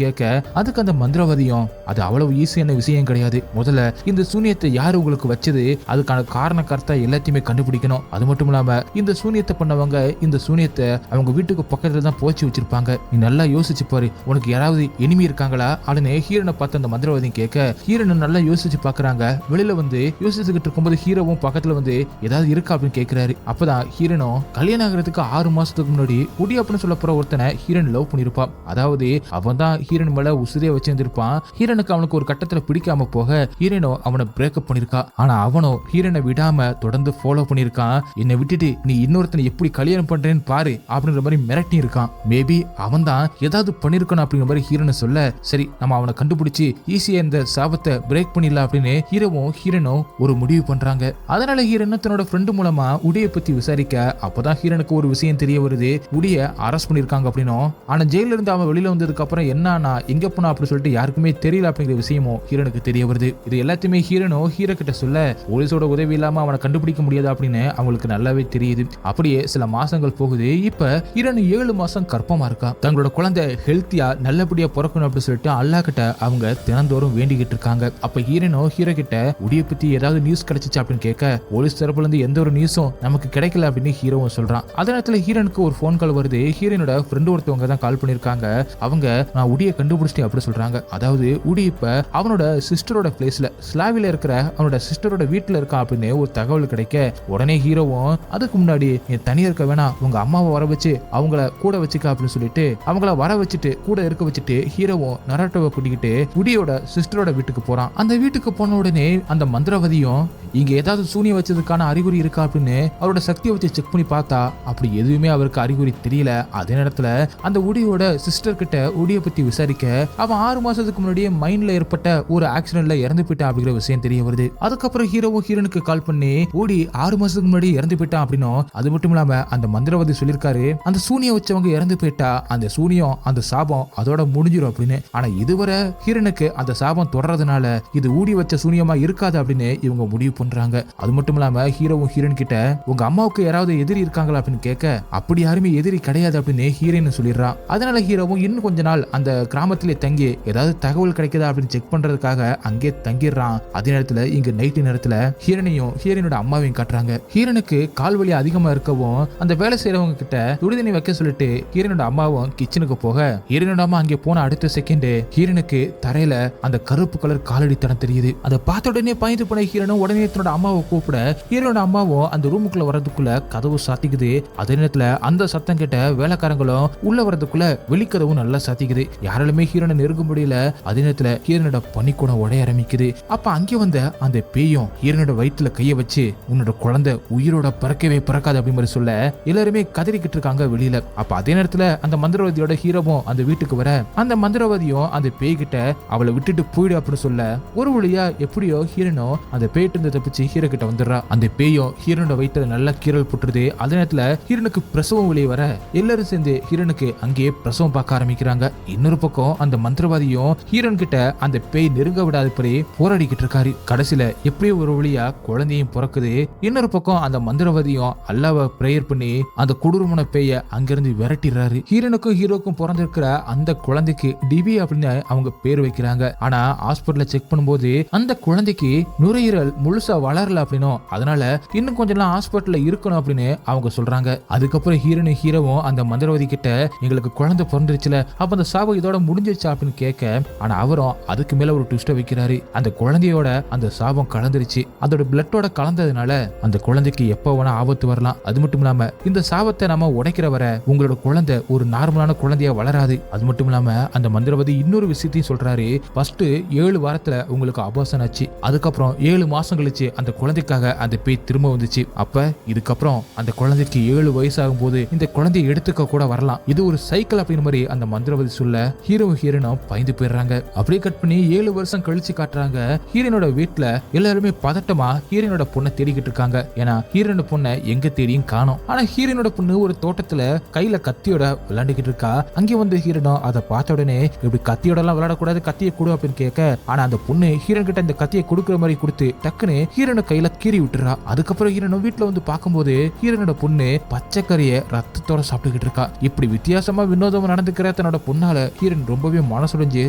கேட்க, அதுக்கு அந்த மந்திரவாதியும் அது அவ்வளவு ஈஸியான விஷயம் கிடையாது, முதல்ல இந்த சூனியத்தை யாரு உங்களுக்கு வச்சது அதுக்கான காரண கர்த்தா எல்லாத்தையுமே கண்டுபிடிக்கணும், அது மட்டும் இல்லாம இந்த சூனியத்தை பண்ணவங்க இந்த சூனியத்தை அவங்க வீட்டுக்கு பக்கத்துல தான் போச்சு வச்சிருப்பாங்க, நீ நல்லா யோசிச்சு பாரு, உனக்கு யாராவது எனிமி இருக்காங்களா அப்படின்னு ஹீரோனை பார்த்து அந்த மந்திரவாதியும் கேட்க, ஹீரோனை நல்லா யோசிச்சு பாக்குறாங்க. வெளியில வந்து யோசிச்சுக்கிட்டு இருக்கும்போது ஹீரோவும் பக்கத்துல வந்து ஏதாவது இருக்கா அப்படின்னு கேட்கிறாரு. அப்பதான் ஹீரோனும் கல்யாணம் ஆகிறதுக்கு 6 மாசத்துக்கு முன்னாடி குடி அப்படின்னு சொல்ல போற ஒருத்தனை ஹீரோன் லவ் பண்ணிருப்பான். அதாவது அவன் தான் ஹீரோன் மேல உசிரியா வச்சிருந்திருப்பான். ஹீரோனுக்கு அவனுக்கு ஒரு கட்டத்துல பிடிக்காம போக ஹீரோனோ அவனை பிரேக்கப் பண்ணிருக்கா. ஆனா அவனோ ஹீரோனை விடாம தொடர்ந்து ஃபாலோ பண்ணிருக்கான். என்னை விட்டுட்டு நீ இன்னொருத்தனை எப்படி கல்யாணம் பண்றேன்னு பாரு அப்படின்ற மாதிரி மிரட்டி இருக்கான். மேபி அவன் தான் ஏதாவது பண்ணிருக்கணும் அப்படிங்கிற மாதிரி ஹீரோனை சொல்ல, சரி நம்ம அவனை கண்டுபிடிச்சு ஈஸியா இந்த சாபத்தை பிரேக் பண்ணிடலாம் அப்படின்னு ஹீரோவும் ஹீரோனோ ஒரு முடிவு பண்றாங்க. அதனால ஹீரோன் தன்னோட ஃப்ரெண்டு மூலமா உடைய பத்தி விசாரிக்க, அப்பதான் ஹீரோனுக்கு ஒரு விஷயம் தெரிய வருது, உடைய அரெஸ்ட் பண்ணிருக்காங்க அப்படின்னும். ஆனா ஜெயில இருந்து அவன் வெளியில வந்ததுக்கு அப்புறம் என்ன எங்க போனா அப்படின்னு சொல்லிட்டு யாருக்குமே தெரியல அப்படிங்கிற விஷயமும் ஹீரோனுக்கு தெரிய வருது. இது எல்லாத்தையுமே ஹீரோனோ ஹீரோ கிட்ட சொல்ல, போலீஸோட உதவி இல்லாம அவனை கண்டுபிடிக்க முடியாது அப்படின்னு அவங்களுக்கு நல்லாவே தெரியுது. அப்படியே சில மாசங்கள் போகுது. இப்ப ஹீரோன் 7 மாசம் கர்ப்பமா இருக்கா. தங்களோட குழந்தை ஹெல்த்தியா நல்லபடியா பிறக்கணும் அப்படின்னு சொல்லிட்டு அல்லாஹ் கிட்ட அவங்க தினந்தோறும் வேண்டிக்கிட்டு இருக்காங்க. அப்ப ஹீரோனோ ஹீரோ கிட்ட உடைய பத்தி ஏதாவது நியூஸ் கிடைச்சிச்சு அப்படின்னு கேட்க, போலீஸ் தரப்புல இருந்து எந்த ஒரு நியூஸும் நமக்கு கிடைக்கல கிடைக்கல அப்படின்னு ஹீரோவும் சொல்றான். அதே நேரத்துல ஹீரோனுக்கு ஒரு போன் கால் வருது. ஹீரோனோட ஃப்ரெண்ட் ஒருத்தவங்க தான் கால் பண்ணிருக்காங்க. அவங்க நான் உடியை கண்டுபிடிச்சிட்டேன் அப்படி சொல்றாங்க. அதாவது உடி இப்ப அவனோட சிஸ்டரோட பிளேஸ்ல ஸ்லாவில இருக்கிற அவனோட சிஸ்டரோட வீட்டுல இருக்கான் அப்படின்னு ஒரு தகவல் கிடைக்க உடனே ஹீரோவும் அதுக்கு முன்னாடி நீ தனியா இருக்க வேணாம், உங்க அம்மாவை வர வச்சு அவங்கள கூட வச்சுக்க அப்படின்னு சொல்லிட்டு அவங்கள வர வச்சுட்டு கூட இருக்க வச்சுட்டு ஹீரோவும் நராட்டோவை கூட்டிக்கிட்டு உடியோட சிஸ்டரோட வீட்டுக்கு போறான். அந்த வீட்டுக்கு போன உடனே அந்த மந்திரவாதியும் இங்க ஏதாவது சூனியம் வச்சதுக்கான அறிகுறி இருக்கா அப்படின்னு அவரோட சக்தியை வச்சு செக் பண்ணி பார்த்தா அப்படி எதுவுமே அவருக்கு அறிகுறி தெரியல. அதே நேரத்துல அந்த உடியோட சிஸ்டர் கிட்ட உடிய பத்தி விசாரிக்க அவன் 6 மாசத்துக்கு முன்னாடியே மைண்ட்ல ஏற்பட்ட ஒரு ஆக்சிடென்ட்ல இறந்து போயிட்டான் அப்படிங்கிற விஷயம் தெரிய வருது. அதுக்கப்புறம் ஹீரோவும் ஹீரோனுக்கு கால் பண்ணி ஓடி 6 மாசத்துக்கு முன்னாடி இறந்து போயிட்டான் அப்படின்னும் அது மட்டும் இல்லாம அந்த மந்திரவாதி சொல்லியிருக்காரு அந்த சூனியம் வச்சவங்க இறந்து போயிட்டா அந்த சூனியம் அந்த சாபம் அதோட முடிஞ்சிடும் அப்படின்னு. ஆனா இதுவரை ஹீரோனுக்கு அந்த சாபம் தொடர்றதுனால இது ஊடி வச்ச சூனியமா இருக்காது அப்படின்னு இவங்க முடிவு பண்றாங்க. அது மட்டும் இல்லாம ஹீரோவும் ஹீரோன் கிட்ட உங்க அம்மாவுக்கு யாராவது எதிரி இருக்காங்களா அப்படின்னு கேட்க அப்படி யாருமே எதிரி கிடையாது அப்படின்னு ஹீரோயின் சொல்லிடுறான். அதனால ஹீரோவும் இன்னும் கொஞ்ச நாள் அந்த கிராமத்திலே தங்கி ஏதாவது தகவல் கிடைக்குதா அப்படின்னு செக் பண்றதுக்காக அங்கே தங்கிடுறான். அதே நேரத்துல இங்க நைட்டு நேரத்துல ஹீரோனையும் ஹீரோனோட அம்மாவையும் காட்டுறாங்க. ஹீரோனுக்கு கால் வலி அதிகமா இருக்கவும் அந்த வேலை செய்யறவங்க கிட்ட துடிதண்ணி வைக்க சொல்லிட்டு ஹீரோனோட அம்மாவும் கிச்சனுக்கு போக ஹீரோனோட அம்மா அங்கே போன அடுத்த செகண்ட் ஹீரோனுக்கு தரையில அந்த கருப்பு கலர் காலடி தடம் தெரியுது. அதை பார்த்த உடனே பயந்து போன ஹீரோனும் உடனே தன்னோட அம்மாவை கூப்பிட ஹீரோனோட அம்மாவும் அந்த ரூமுக்குள்ள வரதுக்குள்ள கதவு சாத்திக்குது. அதே நேரத்துல அந்த சத்தம் கேட்ட வேலைக்காரங்களும் உள்ள வரதுக்குள்ள வெளிக்கதவும் நல்லா சாத்திக்குது. யாராலுமே ஹீரோனை நெருங்க முடியல. அதே நேரத்துல ஹீரோனோட பனிக்கூடம் உடைய ஆரம்பிக்குது. அப்ப அங்கே வந்த அந்த பேயும் ஹீரோனோட வயிற்றுல கைய வச்சு உன்னோட குழந்தை உயிரோட பிறக்கவே பிறக்காது அப்படின்னு சொல்ல எல்லாருமே கதறிக்கிட்டு இருக்காங்க வெளியில. அப்ப அதே நேரத்துல அந்த மந்திரவாதியோட ஹீரோவும் அந்த வீட்டுக்கு வர அந்த மந்திரவாதியும் அந்த பேய் கிட்ட அவளை விட்டுட்டு போயிடு அப்படின்னு சொல்ல ஒரு வழியா எப்படியோ ஹீரோனோ அந்த பேய்ட்டு இருந்து தப்பிச்சு ஹீரோ கிட்ட வந்துடுறா. அந்த பேயும் ஹீரோனோட வயிற்றுல நல்லா கீரல் போட்டுருது. அதே நேரத்துல ஹீரோனுக்கு பிரசவம் வெளியே வர எல்லாரும் சேர்ந்து ஹீரோனுக்கு அங்கேயே பிரசவம் பார்க்க ஆரம்பிக்கிறாங்க. இன்னொரு பக்கம் அந்த மந்திரவாதியும் ஹீரோன் கிட்ட அந்த பேய் நெருங்க விடாதபடி போராடிக்கிட்டு இருக்காரு. கடைசியில எப்படியோ ஒரு வழியா குழந்தையும் பிறக்குது. இன்னொரு பக்கம் அந்த மந்திரவாதியும் அல்லாஹ்வை பிரேயர் பண்ணி அந்த கொடூரமான பேய அங்கிருந்து விரட்டிடுறாரு. ஹீரோனுக்கும் ஹீரோக்கும் பிறந்திருக்கிற அந்த குழந்தைக்கு டிபி அப்படின்னு அவங்க பேர் வைக்கிறாங்க. ஆனா ஹாஸ்பிட்டல்ல செக் பண்ணும்போது அந்த குழந்தைக்கு நுரையீரல் முழுசா வளரல அப்படின்னும் அதனால இன்னும் கொஞ்சம் நாள் ஹாஸ்பிட்டல்ல இருக்கணும் அப்படின்னு அவங்க சொல்றாங்க. அதுக்கப்புறம் ஹீரோனும் ஹீரோவும் அந்த மந்திரவாதி கிட்ட எங்களுக்கு குழந்தை பிறந்துருச்சுல அப்ப அந்த சாபம் இதோட முடிஞ்சிருச்சா அப்படின்னு கேட்க ஆனா அவரும் அதுக்கு மேல ஒரு ட்விஸ்ட வைக்கிறாரு. அந்த குழந்தையோட அந்த சாபம் கலந்துருச்சு. அதோட பிளட்டோட கலந்ததுனால அந்த குழந்தைக்கு எப்ப வேணா ஆபத்து வரலாம். அது மட்டும் இல்லாம இந்த சாபத்தை நம்ம உடைக்கிற வர உங்களோட குழந்தை ஒரு நார்மலான குழந்தையா வளராது. அது மட்டும் இல்லாம அந்த மந்திரவாதி இன்னொரு விஷயத்தையும் சொல்றாரு. ஃபர்ஸ்ட் 7 வாரத்துல உங்களுக்கு அபார்ஷன் ஆச்சு. அதுக்கப்புறம் 7 மாசம் கழிச்சு அந்த குழந்தைக்காக அந்த பேய் திரும்ப வந்துச்சு. அப்ப இதுக்கப்புறம் அந்த குழந்தைக்கு 7 வயசு ஆகும் போது இந்த குழந்தையை எடுத்துக்க கூட வரலாம். இது ஒரு சைக்கிள் அப்படிங்கிற மாதிரி அந்த மந்திரவாதி சொல்ல ஹீரோனும் பயந்து போயிடுறாங்க. அப்படியே கட் பண்ணி 7 வருஷம் கழிச்சு காட்டுறாங்க. ஹீரோனோட வீட்டுல எல்லாருமே பதட்டமா ஹீரோனோட பொண்ணை தேடிக்கிட்டு இருக்காங்க. ஏன்னா ஹீரோனோட பொண்ணை எங்க தேடியும் காணோம். ஆனா ஹீரோனோட பொண்ணு ஒரு தோட்டத்துல கையில கத்தியோட விளையாண்டுகிட்டு இருக்கா. அங்கே வந்து ஹீரோனோ அதை பார்த்த உடனே இப்படி கத்தியோட எல்லாம் விளையாடக்கூடாது, கத்தியை கொடு அப்படின்னு கேட்க ஆனா அந்த பொண்ணு ஹீரோன் கிட்ட இந்த கத்தியை கொடுக்குற மாதிரி கொடுத்து டக்குன்னு ஹீரோனோட கையில கீறி விட்டுறா. அதுக்கப்புறம் ஹீரோனோ வீட்டுல வந்து பார்க்கும்போது ஹீரோனோட பொண்ணு பச்சைக்கறியை ரத்தத்தோட சாப்பிட்டுக்கிட்டு இருக்கா. இப்படி வித்தியாசமா வினோதமா நடந்துக்கிற தன்னோட பொண்ணால ஹீரோன் ரொம்பவே மனசுடைஞ்சு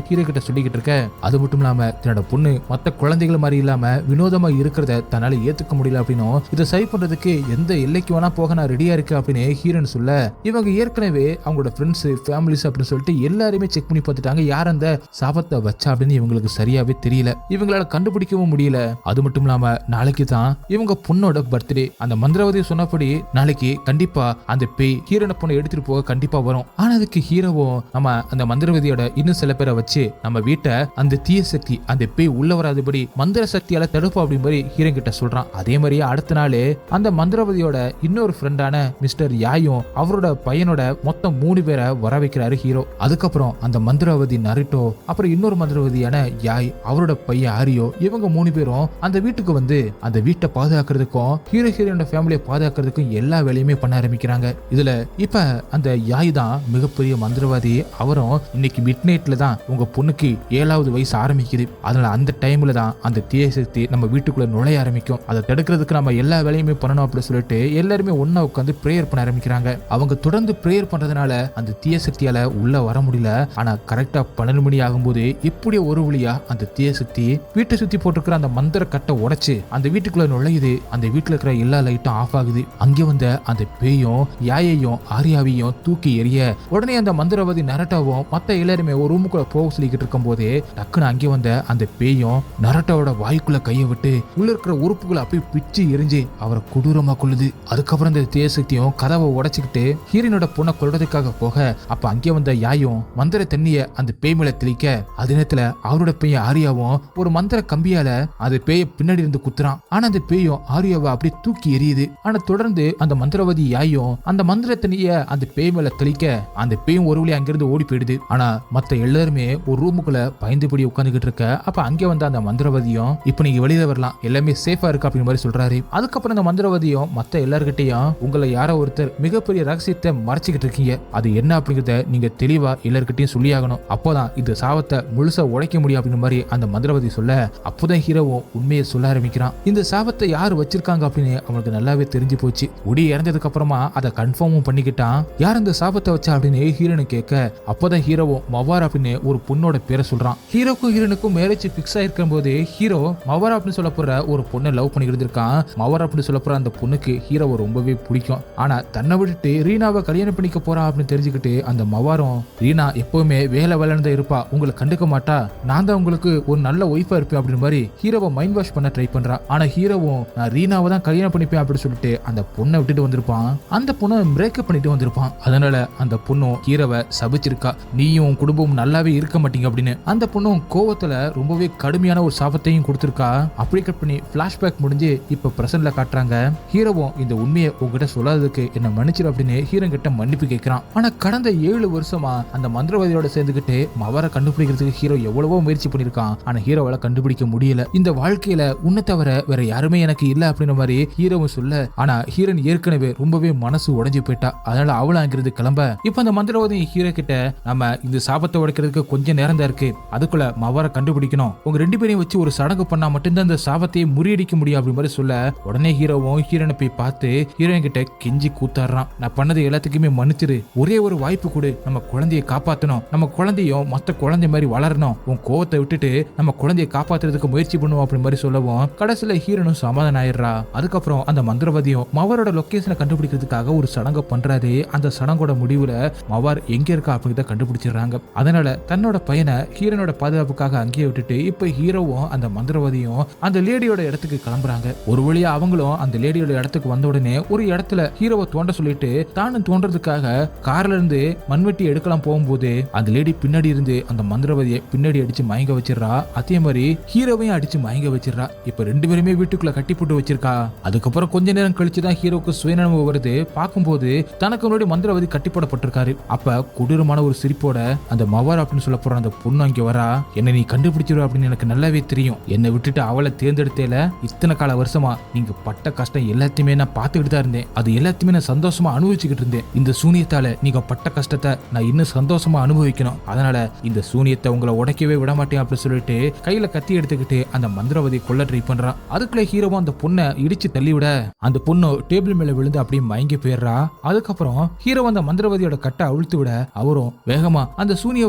ஹீரோ கிட்ட சொல்லிக்கிட்டு இருக்க. அது மட்டும் இல்லாம தன்னோட பொண்ணு மத்த குழந்தைகள் மாதிரி இல்லாம வினோதமா இருக்கிறத தன்னால ஏத்துக்க முடியல அப்படின்னும் இதை சரி பண்றதுக்கு எந்த எல்லைக்கு வேணா போக நான் ரெடியா இருக்கு அப்படின்னு ஹீரோன் சொல்ல இவங்க ஏற்கனவே அவங்களோட ஃப்ரெண்ட்ஸ் ஃபேமிலிஸ் அப்படின்னு சொல்லிட்டு எல்லாருமே செக் பண்ணி பார்த்துட்டாங்க. யார் அந்த சாபத்தை வச்சா அப்படின்னு இவங்களுக்கு சரியாவே தெரியல. இவங்களால கண்டுபிடிக்கவும் முடியல. அது மட்டும் இல்லாம நாளைக்கு தான் இவங்க பொண்ணோட பர்த்டே. அந்த மந்திரவாதி சொன்னபடி நாளைக்கு கண்டிப்பா அந்த பேய் ஹீரோன பொண்ணை எடுத்துட்டு போக கண்டிப்பா வரும். ஆனா அதுக்கு ஹீரோவும் நம்ம அந்த மந்திரவாதியோட இன்னும் சில பேரை வச்சு நம்ம வீட்டை அந்த தீய சக்தி அந்த பேய் உள்ள வராதபடி மந்திர சக்தியால தடுப்போம் அப்படின்னு மாதிரி ஹீரோ கிட்ட சொல்றான். அதே மாதிரியே அடுத்த நாள் அந்த மந்திரவாதியோட இன்னொரு ஃப்ரெண்டான மிஸ்டர் யாயும் அவரோட பையனோட மொத்தம் 3 பேரை வர வைக்கிறாரு ஹீரோ. அதுக்கப்புறம் அந்த மந்திரவாதி நரிட்டோ அப்புறம் இன்னொரு மந்திரவாதியான யாய் அவரோட பையன் ஆரியோ இவங்க 3 பேரும் அந்த வீட்டுக்கு வந்து அந்த வீட்டை பாதுகாக்கிறதுக்கும் ஹீரோனோட ஃபேமிலியை பாதுகாக்கிறதுக்கும் எல்லா வேலையுமே பண்ண ஆரம்பிக்கிறாங்க. இதுல இப்ப அந்த யாய் தான் மிகப்பெரிய மந்திரவாதி. அவரும் இன்னைக்கு மிட் நைட்ல தான் உங்க பொண்ணுக்கு 7வது வயசு ஆரம்பிக்குது. அதனால அந்த டைம்ல தான் அந்த தீய சக்தி நம்ம வீட்டுக்குள்ள நுழைய ஆரம்பிக்கும். அதை தடுக்கிறதுக்கு நம்ம எல்லா வேலையுமே பண்ணணும் அப்படின்னு சொல்லிட்டு எல்லாருமே ஒன்னா உட்காந்து பிரேயர் பண்ண ஆரம்பிக்கிறாங்க. அவங்க தொடர்ந்து பிரேயர் பண்றதுனால அந்த தீய சக்தியால உள்ள வர முடியல. ஆனா கரெக்டா 12 மணி ஆகும்போது எப்படியோ ஒரு வழியா அந்த தீய சக்தி வீட்டை சுத்தி போட்டிருக்கிற அந்த மந்திர கட்டை உடைச்சு அந்த வீட்டுக்குள்ள நுழையுது. அந்த வீட்டுல இருக்கிற எல்லா லைட்டும் ஆஃப் ஆஃப் ஆகுது. அங்கே வந்த அந்த பேயும் யாயையும் ஆரியாவையும் தூக்கி எறிய உடனே அந்த மந்திரவாதி நரட்டாவும் மத்த எல்லாருமே ஒரு ரூமுக்குள்ள போக சொல்லிக்கிட்டு இருக்கும் போதே டக்குன்னு அங்கே வந்த அந்த பேயும் நரட்டாவோட வாய்க்குள்ள கையை விட்டு உள்ள இருக்கிற உறுப்புகளை அப்படியே பிச்சு எரிஞ்சு அவரை கொடூரமா கொள்ளுது. அதுக்கப்புறம் இந்த தேசக்தியும் கதவை உடைச்சுக்கிட்டு ஹீரோனோட பொண்ணை கொல்றதுக்காக போக அப்ப அங்கே வந்த யாயும் மந்திர தண்ணிய அந்த பேய் மேல தெளிக்க அதே நேரத்துல அவரோட பையன் ஆரியாவும் ஒரு மந்திர கம்பியால அந்த பேயை பின்னாடி இருந்து குத்துறான். ஆனா அந்த பேயும் ஆரியாவை அப்படியே தூக்கி எரியுது. ஆனா தொடர்ந்து அந்த மந்திரவாதி யாயும் அந்த மந்திர தண்ணிய அந்த பேய் மேல தெளிக்க அந்த பேயும் ஒரு வழி அங்கிருந்து ஓடி போயிடுது. ஆனா மத்த எல்லாருமே ஒரு ரூமுக்குள்ள பயந்துபடி உட்காந்துக்கிட்டு இருக்க அப்ப அங்கே வந்த அந்த மந்திரவாதியும் இப்ப நீங்க வெளியில வரலாம், எல்லாமே சேஃபா இருக்கு அப்படின்னு மாதிரி சொல்றாரு. அதுக்கப்புறம் அந்த மந்திரவாதியும் மத்த எல்லார்கிட்டையும் உங்களை யாரோ ஒருத்தர் மிகப்பெரிய ரகசியத்தை மறைச்சிக்கிட்டு இருக்கீங்க, அது என்ன அப்படிங்கறத நீங்க தெளிவா எல்லார்கிட்டையும் சொல்லி ஆகணும், அப்போதான் இந்த சாபத்தை முழுசா உடைக்க முடியும் அப்படின்னு மாதிரி அந்த மந்திரவாதி சொல்ல அப்போதான் ஹீரோவும் உண்மையை சொல்ல ஆரம்பிக்கிறான். இந்த சாபத்தை யார் வச்சிருக்காங்க அப்படின்னு அவனுக்கு நல்லாவே தெரிஞ்சு போச்சு. உடி இறந்ததுக்கு அப்புறமா அதை கன்ஃபார்மும் பண்ணிக்கிட்டான். யார் இந்த சாபத்தை வச்சா அப்படின்னு ஹீரோனு கேட்க அப்போதான் ஹீரோவும் மவார் அப்படின்னு ஒரு பொண்ணோட பேரை சொல்றான். ஹீரோக்கும் ஹீரோனுக்கும் மேரேஜ் பிக்ஸ் ஆயிருக்கும் போது ஹீரோ மவார் அப்படின்னு சொல்ல போற ஒரு பொண்ணை லவ் பண்ணிக்கிட்டு இருக்கான். மவார் அப்படின்னு சொல்ல போற அந்த பொண்ணுக்கு ஹீரோவை ரொம்பவே பிடிக்கும். ஆனா தன்னை விட்டுட்டு ரீனாவை கல்யாணம் பண்ணிக்க போறா அப்படின்னு தெரிஞ்சுக்கிட்டு அந்த மவாரும் ரீனா எப்பவுமே வேலை வேலைன்னு இருப்பா, உங்களை கண்டுக்க மாட்டா, நான் தான் உங்களுக்கு ஒரு நல்ல ஒய்ஃபா இருப்பேன் அப்படின்னு மாதிரி ஹீரோவை மைண்ட் வாஷ் பண்ண ட்ரை பண்றான். ஆனா ஹீரோவும் நான் ரீனாவை தான் கல்யாணம் பண்ணிப்பேன் அப்படின்னு சொல்லிட்டு அந்த பொண்ணை விட்டுட்டு வந்திருப்பான். அந்த பொண்ணை பிரேக்கப் பண்ணிட்டு வந்திருப்பான். அதனால அந்த பொண்ணும் ஹீரோவை சபிச்சிருக்கா, நீயும் குடும்பமும் நல்லாவே இருக்க மாட்டீங்க அப்படின்னு. அந்த பொண்ணும் கோவத்துல ரொம்பவே கடுமையான ஒரு சாபத்தையும் கொடுத்திருக்கா. அப்படி கட் பண்ணி பிளாஷ்பேக் முடிஞ்சு இப்ப பிரசன்ட்ல காட்டுறாங்க. ஹீரோவும் இந்த உண்மையை உங்ககிட்ட சொல்லாததுக்கு என்ன மன்னிச்சிரு அப்படின்னு ஹீரோ கிட்ட மன்னிப்பு கேட்கிறான். ஆனா கடந்த 7 வருஷமா அந்த மந்திரவாதியோட சேர்ந்துகிட்டு மவரை கண்டுபிடிக்கிறதுக்கு ஹீரோ எவ்வளவோ முயற்சி பண்ணிருக்கான். ஆனா ஹீரோவால கண்டுபிடிக்க முடியல. இந்த வாழ்க்கையில உன்னை தவிர வேற யாருமே எனக்கு இல்ல அப்படின்ற மாதிரி ஹீரோவும் சொல்ல, ஆனா ஹீரோன் ஏற்கனவே ரொம்பவே மனசு உடைஞ்சு போயிட்டா. அதனால அவள அங்கிருந்து கிளம்ப இப்ப அந்த மந்திரவாதி ஹீரோ கிட்ட நம்ம இந்த சாபத்தை உடைக்கிறதுக்கு கொஞ்சம் நேரம் தான் இருக்கு, அதுக்குள்ள மவரை கண்டுபிடிக்கணும், உங்க 2 பேரையும் வச்சு ஒரு சடங்கு பண்ணா மட்டும்தான் இந்த சாபத்தையே முறியடிக்க முடியும் அப்படி மாதிரி சொல்ல உடனே ஹீரோவும் ஹீரோனை போய் பார்த்து ஹீரோயின் கிட்ட கெஞ்சி கூத்தாடுறான். நான் பண்ணது எல்லாத்துக்குமே மன்னிச்சிரு, ஒரே ஒரு வாய்ப்பு கொடு, நம்ம குழந்தையை காப்பாத்தணும், நம்ம குழந்தையும் மத்த குழந்தை மாதிரி வளரணும், உன் கோவத்தை விட்டுட்டு நம்ம குழந்தையை காப்பாத்துறதுக்கு முயற்சி பண்ணுவோம் அப்படி மாதிரி சொல்லவும் கடைசியில ஹீரோனும் சமாதானம் ஆயிடுறா. அதுக்கப்புறம் அந்த மந்திரவாதியும் மவரோட லொகேஷனை கண்டுபிடிக்கிறதுக்காக ஒரு சடங்கை பண்றாரு. அந்த சடங்கோட முடிவுல மவார் எங்க இருக்கா அப்படிங்கிறத கண்டுபிடிச்சிடுறாங்க. அதனால தன்னோட பையனை ஹீரோனோட பாதுகாப்புக்காக அங்கேயே விட்டுட்டு இப்ப ஹீரோவும் அந்த மந்திரவாதியும் அந்த லேடியோட இடத்துக்கு கிளம்புறாங்க. ஒரு வழியா அவங்களும் அந்த லேடியோட இடத்துக்கு வந்த உடனே ஒரு இடத்துல ஹீரோவை தோண்ட சொல்லிட்டு தானும் தோன்றதுக்காக கார்ல இருந்து மண்வெட்டி எடுக்கலாம் போகும்போது அந்த லேடி பின்னாடி இருந்து அந்த மந்திரவாதியை பின்னாடி அடிச்சு மயங்க வச்சிடறா. அதே மாதிரி ஹீரோவையும் அடிச்சு மயங்க வச்சிடறா. இப்ப 2 பேருமே வீட்டுக்குள்ள கட்டி போட்டு வச்சிருக்கா. அதுக்கப்புறம் கொஞ்ச நேரம் கழிச்சுதான் ஹீரோக்கு சுயநனவு வருது. பார்க்கும்போது தனக்கு முன்னாடி மந்திரவாதி கட்டி போடப்பட்டிருக்காரு. அப்ப கொடூரமான ஒரு சிரிப்போட அந்த மவார் அப்படின்னு சொல்ல போற அந்த பொண்ணு அங்க வரா. என்ன நீ கண்டுபிடிச்சிருவ அப்படின்னு எனக்கு நல்லாவே தெரியும், என்னை விட்டுட்டு அவளை தேர்ந்தெடுத்தேல இத்தனை கால வருஷமா நீங்க பட்ட கஷ்டம் எல்லாத்தையுமே நான் பார்த்துக்கிட்டு தான் இருந்தேன், அது எல்லாத்தையுமே நான் சந்தோஷமா அனுபவிச்சுக்கிட்டு இருந்தேன். இந்த சூனியத்தால நீங்க பட்ட கஷ்டத்தை நான் இன்னும் சந்தோஷமா அனுபவிக்கணும், அதனால இந்த சூனியத்தை உங்களை உடைக்கவே விட மாட்டேன் அப்படின்னு சொல்லிட்டு கையில கத்தி எடுத்துக்கிட்டு அந்த மந்திரவாதி கொல்ல ட்ரை பண்றான். அதுக்குள்ள ஹீரோவும் அந்த பொண்ணை இடிச்சு தள்ளி விட அந்த பொண்ணு டேபிள் மேல விழுந்து அப்படியே மயங்கி போயிடுறா. அதுக்கப்புறம் ஹீரோ அந்த மந்திரவாதியோட கட்டை அவிழ்த்து விட அவரும் வேகமா அந்த சூனிய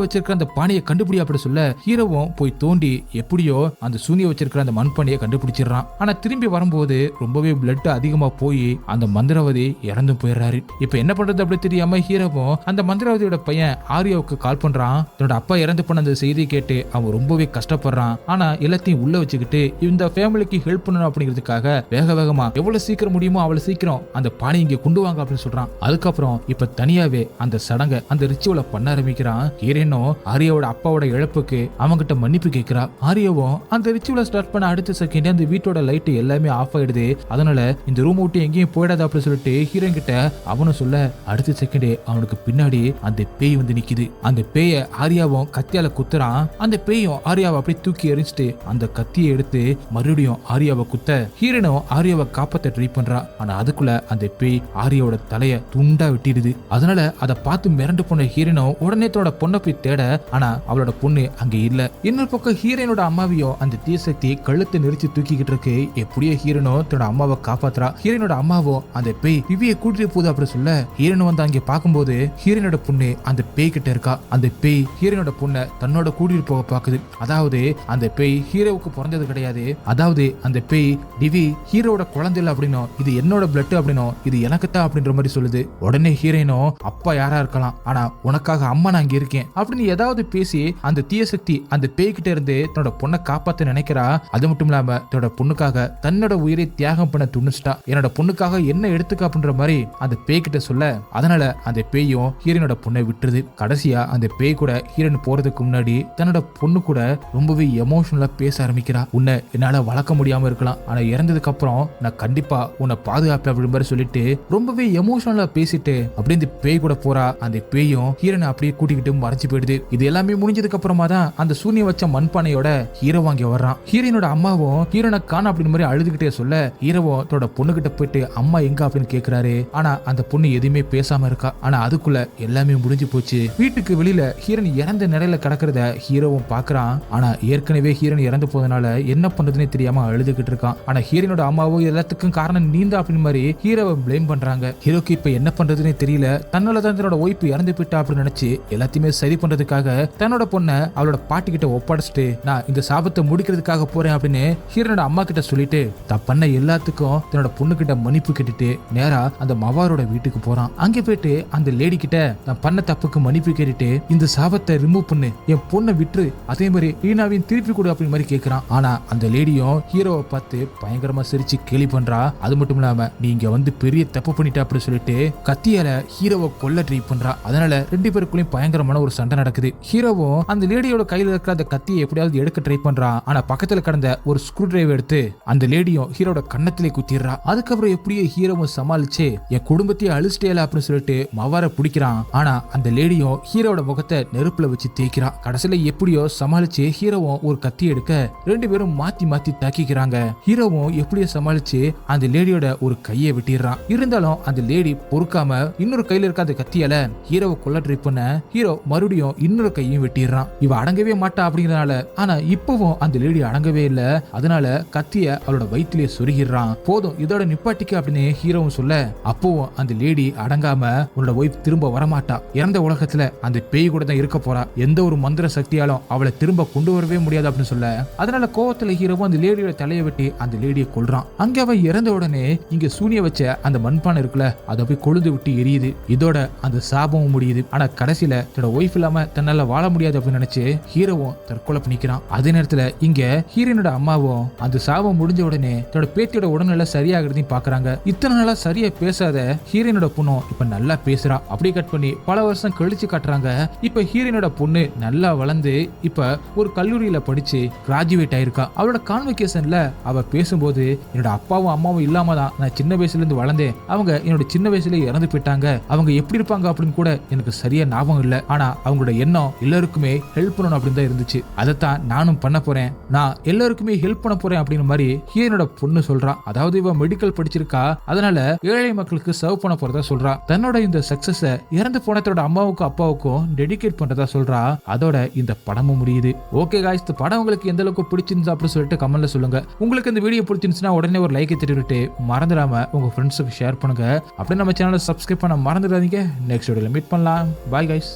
வச்சிருக்கிற அந்த பானையை கண்டுபிடி அப்படி சொல்ல ஹீரோவும் போய் தோண்டி எப்படியோ அந்த சூனிய வச்சிருக்கிற அந்த மண்பானையை கண்டுபிடிச்சிடறான். ஆனா திரும்பி வரும்போது ரொம்பவே பிளட் அதிகமா போய் அந்த மந்திரவாதி இறந்து போயிடுறாரு. இப்ப என்ன பண்றது அப்படி தெரியாம ஹீரோவும் அந்த மந்திரவாதியோட பையன் ஆரியாவுக்கு கால் பண்றான். தன்னோட அப்பா இறந்து போன அந்த செய்தியை கேட்டு அவன் ரொம்பவே கஷ்டப்படுறான். ஆனா எல்லாத்தையும் உள்ள வச்சுக்கிட்டு இந்த ஃபேமிலிக்கு ஹெல்ப் பண்ணணும் அப்படிங்கிறதுக்காக வேக வேகமா எவ்வளவு சீக்கிரம் முடியுமோ அவ்வளவு சீக்கிரம் அந்த பானை இங்க கொண்டு வாங்க அப்படின்னு சொல்றான். அதுக்கப்புறம் இப்ப தனியாவே அந்த சடங்கை அந்த ரிச்சுவலை பண்ண ஆரம்பிக்கிறான். ஹீரோனும் ஆரியாவோட அப்பாவோட இழப்புக்கு அவங்கிட்ட மன்னிப்பு கேட்கிறா. ஆரியாவும் அந்த ரிச்சுவலை ஸ்டார்ட் பண்ண அடுத்த செகண்ட் அந்த வீட்டோட லைட் எல்லாமே ஆஃப் ஆயிடுது. அதனால இந்த ரூம் விட்டு எங்கேயும் போயிடாது அப்படின்னு சொல்லிட்டு ஹீரோயின் கிட்ட அவனும் சொல்ல அடுத்த செகண்டே அவனுக்கு பின்னாடி அந்த பேய் வந்து நிக்குது. அந்த பேய ஆரியாவும் கத்தியால குத்துறான். அந்த பேயும் ஆரியாவை அப்படியே தூக்கி எரிஞ்சிட்டு அந்த கத்தியை எடுத்து மறுபடியும் ஆரியாவை குத்த ஹீரோனும் ஆரியாவை காப்பாத்த ட்ரை பண்றா. ஆனா அதுக்குள்ள அந்த பேய் ஆரியாவோட தலைய துண்டா வெட்டிடுது. அதனால அதை பார்த்து மிரண்டு போன ஹீரோனும் உடனே தன்னோட பொண்ணை போய் தேட, ஆனா அவளோட பொண்ணு அங்க இல்ல. இன்னொரு பக்கம் ஹீரோனோட அம்மாவையும் அந்த தீசக்தி கழுத்தை நெரிச்சு தூக்கிக்கிட்டு இருக்கு. எப்படியோ ஹீரோனும் தன்னோட அம்மாவை காப்பாத்துறா. ஹீரோனோட அம்மாவும் அந்த பேய் விவியை கூட்டிட்டு போகுது அப்படி சொல்ல ஹீரோன் வந்து அங்க பார்க்கும்போது ஹீரோனோட பொண்ணு அந்த பேய் கிட்ட இருக்கா. அந்த பேய் ஹீரோனோட பொண்ணை தன்னோட கூட்டிட்டு போக பாக்குது. அதாவது அந்த பேய் ஹீரோவுக்கு பிறந்தது கிடையாது, அதாவது அந்த பேய் டிவி ஹீரோட குழந்தை இல்லை அப்படின்னு அப்படின்னும் இது என்னோட பிளட் அப்படின்னும் இது எனக்கு தான் அப்படின்ற மாதிரி சொல்லுது. உடனே ஹீரோயினும் அப்பா யாரா இருக்கலாம், ஆனா உனக்காக அம்மா நான் இங்க இருக்கேன் அப்படின்னு ஏதாவது பேசி அந்த தீய சக்தி அந்த பேய்கிட்ட இருந்து தன்னோட பொண்ணை காப்பாத்த நினைக்கிறா. அது மட்டும் இல்லாம தன்னோட பொண்ணுக்காக தன்னோட உயிரை தியாகம் பண்ண துணிச்சிட்டா. என்னோட பொண்ணுக்காக என்ன எடுத்துக்க அப்படின்ற மாதிரி அந்த பேய்கிட்ட சொல்ல, அதனால அந்த பேயும் ஹீரோனோட பொண்ணை விட்டுருது. கடைசியா அந்த பேய் கூட ஹீரோயின் போறதுக்கு முன்னாடி தன்னோட பொண்ணு கூட ரொம்பவே எமோஷனலா பேச ஆரம்பிக்கிறா. உன்னை என்னால வளர்க்க முடியாம இருக்கலாம், ஆனா இறந்ததுக்கு அப்புறம் நான் கண்டிப்பா உன்னை பாதுகாப்பேன் அப்படின்னு மாதிரி சொல்லிட்டு ரொம்பவே எமோஷனலா பேசிட்டு அப்படியே இந்த பேய் கூட போறா. அந்த பேயும் ஹீரோனை அப்படியே கூட்டிக்கிட்டு மறைஞ்சு போயிடுது. இது எல்லாமே முடிஞ்சதுக்கு அப்புறமா தான் அந்த சூனிய வச்ச மண்பானையோட ஹீரோ வாங்கி வர்றான். ஹீரோனோட அம்மாவும் ஹீரோனை காண அப்படின்னு மாதிரி அழுதுகிட்டே சொல்ல, ஹீரோவும் தன்னோட பொண்ணு கிட்ட போயிட்டு அம்மா எங்க அப்படின்னு கேக்குறாரு. ஆனா அந்த பொண்ணு எதுவுமே பேசாம இருக்கா. ஆனா அதுக்குள்ள எல்லாமே முடிஞ்சு போச்சு. வீட்டுக்கு வெளியில ஹீரோன் இறந்த நிலையில கிடக்கிறத ஹீரோவும் பாக்குறான். ஆனா ஏற்கனவே ஹீரோன் இறந்து போதனால என்ன பண்றதுன்னே தெரியாம அழுதுகிட்டு இருக்கான். ஆனா ஹீரோனோட அம்மாவும் எல்லாத்துக்கும் காரணம் நீந்தா அப்படின்னு மாதிரி ஹீரோவை பிளேம் பண்றாங்க. ஹீரோக்கு இப்ப என்ன பண்றதுன்னே தெரியல. தன்னால தான் தன்னோட ஒய்ஃப் இறந்து போயிட்டா அப்படின்னு நினைச்சு எல்லாத்தையுமே சரி பண்றதுக்காக தன்னோட பொண்ணை அவளோட பாட்டி கிட்ட ஒப்படைச்சிட்டு நான் இந்த சாபத்தை முடிக்கிறதுக்காக போறேன் அப்படின்னு ஹீரோனோட அம்மா கிட்ட சொல்லிட்டு தான் பண்ண எல்லாத்துக்கும் தன்னோட பொண்ணு கிட்ட மன்னிப்பு கேட்டுட்டு நேரா அந்த மவாரோட வீட்டுக்கு போறான். அங்க போயிட்டு அந்த லேடி கிட்ட நான் பண்ண தப்புக்கு மன்னிப்பு கேட்டுட்டு இந்த சாபத்தை ரிமூவ் பண்ணு, என் பொண்ணை விட்டுரு, அதே மாதிரி ரீனாவையும் திருப்பி கொடு அப்படின்னு மாதிரி கேட்கறான். ஆனா அந்த லேடியும் ஹீரோவை பார்த்து பயங்கரமா சிரிச்சு கேலி பண்றா. அது மட்டும் இல்லாம நீங்க வந்து பெரிய தப்பு பண்ணிட்ட அப்படின்னு சொல்லிட்டு கத்தியால ஹீரோவை கொல்ல ட்ரை பண்றா. அதனால ரெண்டு பேருக்குள்ளயும் பயங்கரமான ஒரு சண்டை நடக்குது. ஹீரோவும் அந்த லேடியோட கையில இருக்கிற அந்த கத்தியை எப்படியாவது எடுக்க ட்ரை பண்றான். ஆனா பக்கத்துல கடந்த ஒரு ஸ்க்ரூ டிரைவர் எடுத்து அந்த லேடியும் ஹீரோட கண்ணத்திலே குத்திடுறா. அதுக்கப்புறம் எப்படியே ஹீரோவும் சமாளிச்சு என் குடும்பத்தையே அழிச்சிட்டேல அப்படின்னு சொல்லிட்டு மவார பிடிக்கிறான். ஆனா அந்த லேடியும் ஹீரோட முகத்தை நெருப்புல வச்சு தேய்க்கிறா. கடைசியில எப்படியோ சமாளிச்சு ஹீரோவும் ஒரு கத்தி எடுக்க ரெண்டு பேரும் மாத்தி மாத்தி தாக்கிக்கிறாங்க. ஹீரோவும் எப்படியோ சமாளிச்சு அந்த லேடியோட ஒரு கையை வெட்டிடுறான். இருந்தாலும் அந்த லேடி பொறுக்காம இன்னொரு கையில இருக்க அந்த கத்தியால ஹீரோவை கொல்ல ட்ரை பண்ண ஹீரோ மறுபடியும் இன்னொரு கையும் வெட்டிடுறான். இவ அடங்கவே மாட்டா அப்படிங்கறதுனால ஆனா இப்பவும் அந்த லேடி அடங்கவே இல்ல. அதனால கத்திய அவளோட வயிற்றிலே சொருகிடுறான். போதும் இதோட நிப்பாட்டிக்க அப்படின்னு ஹீரோவும் சொல்ல, அப்பவும் அந்த லேடி அடங்காம உன்னோட ஒய்ஃப் திரும்ப வரமாட்டா, இறந்த உலகத்துல அந்த பேய் கூட தான் இருக்க போறா, எந்த ஒரு மந்திர சக்தியாலும் அவளை திரும்ப கொண்டு வரவே முடியாது அப்படின்னு சொல்ல, அதனால கோவத்துல ஹீரோவும் அந்த லேடியோட தலையை வெட்டி அந்த லேடியை கொல்றான். அங்க அவ இறந்த உடனே இங்க சூனிய வச்ச அந்த மண்பானை இருக்குல்ல அதை போய் கொழுந்து விட்டு எரியுது. இதோட அந்த சாபமும் முடியுது. ஆனா கடைசியில தன்னோட ஒய்ஃப் இல்லாம தன்னால வாழ முடியாது அப்படின்னு நினைச்சு ஹீரோவும் தற்கொலை பண்ணிக்கிறான். அதே நேரத்துல இங்க ஹீரோனோட அம்மாவும் அந்த சாபம் முடிஞ்ச உடனே தன்னோட பேத்தியோட உடல்நிலை சரியாகிறதையும் பாக்குறாங்க. இத்தனை நாளா சரியா பேசாத ஹீரோனோட பொண்ணும் இப்ப நல்லா பேசுறா. அப்படியே கட் பண்ணி பல வருஷம் கழிச்சு காட்டுறாங்க. இப்ப ஹீரோனோட பொண்ணு நல்லா வளர்ந்து இப்ப ஒரு கல்லூரியில படிச்சு கிராஜுவேட் ஆயிருக்கா. அவளோட கான்வெகேஷன்ல அவ பேசும்போது என்னோட அப்பாவும் அம்மாவும் இல்லாம தான் நான் சின்ன வயசுல இருந்து வளர்ந்தேன், அவங்க என்னோட சின்ன வயசுல இறந்து போயிட்டாங்க, அவங்க எப்படி இருப்பாங்க அப்படின்னு கூட எனக்கு சரியா ஞாபகம் இல்ல, ஆனா அவங்களோட எண்ணம் எல்லாருக்குமே ஹெல்ப் பண்ணணும் அப்படின்னு தான் இருந்துச்சு, அதைத்தான் நானும் பண்ண போறேன், நான் எல்லாருக்குமே ஹெல்ப் பண்ண போறேன் அப்படின்னு மாதிரி ஹீரோனோட பொண்ணு சொல்றான். அதாவது இவ மெடிக்கல் படிச்சிருக்கா, அதனால ஏழை மக்களுக்கு சர்வ் பண்ண போறதா சொல்றா. தன்னோட இந்த சக்சஸ இறந்து போனதோட அம்மாவுக்கும் அப்பாவுக்கும் டெடிகேட் பண்றதா சொல்றா. அதோட இந்த படமும் முடியுது. ஓகே காய்ஸ், இந்த படம் உங்களுக்கு எந்த அளவுக்கு பிடிச்சிருந்தா அப்படின்னு சொல்லிட்டு கமெண்ட்ல சொல்லுங்க. உங்களுக்கு இந்த வீடியோ பிடிச்சிருந்துச்சுன்னா உடனே ஒரு லைக்கை தெரிவிட்டு மறந்துடாம உங்க ஃப்ரெண்ட்ஸுக்கு ஷேர் பண்ணுங்க. அப்படியே நம்ம சேனலை சப்ஸ்கிரைப் பண்ண மறந்துடாதீங்க. நெக்ஸ்ட் வீடியோல மீட் பண்ணலாம். Bye guys.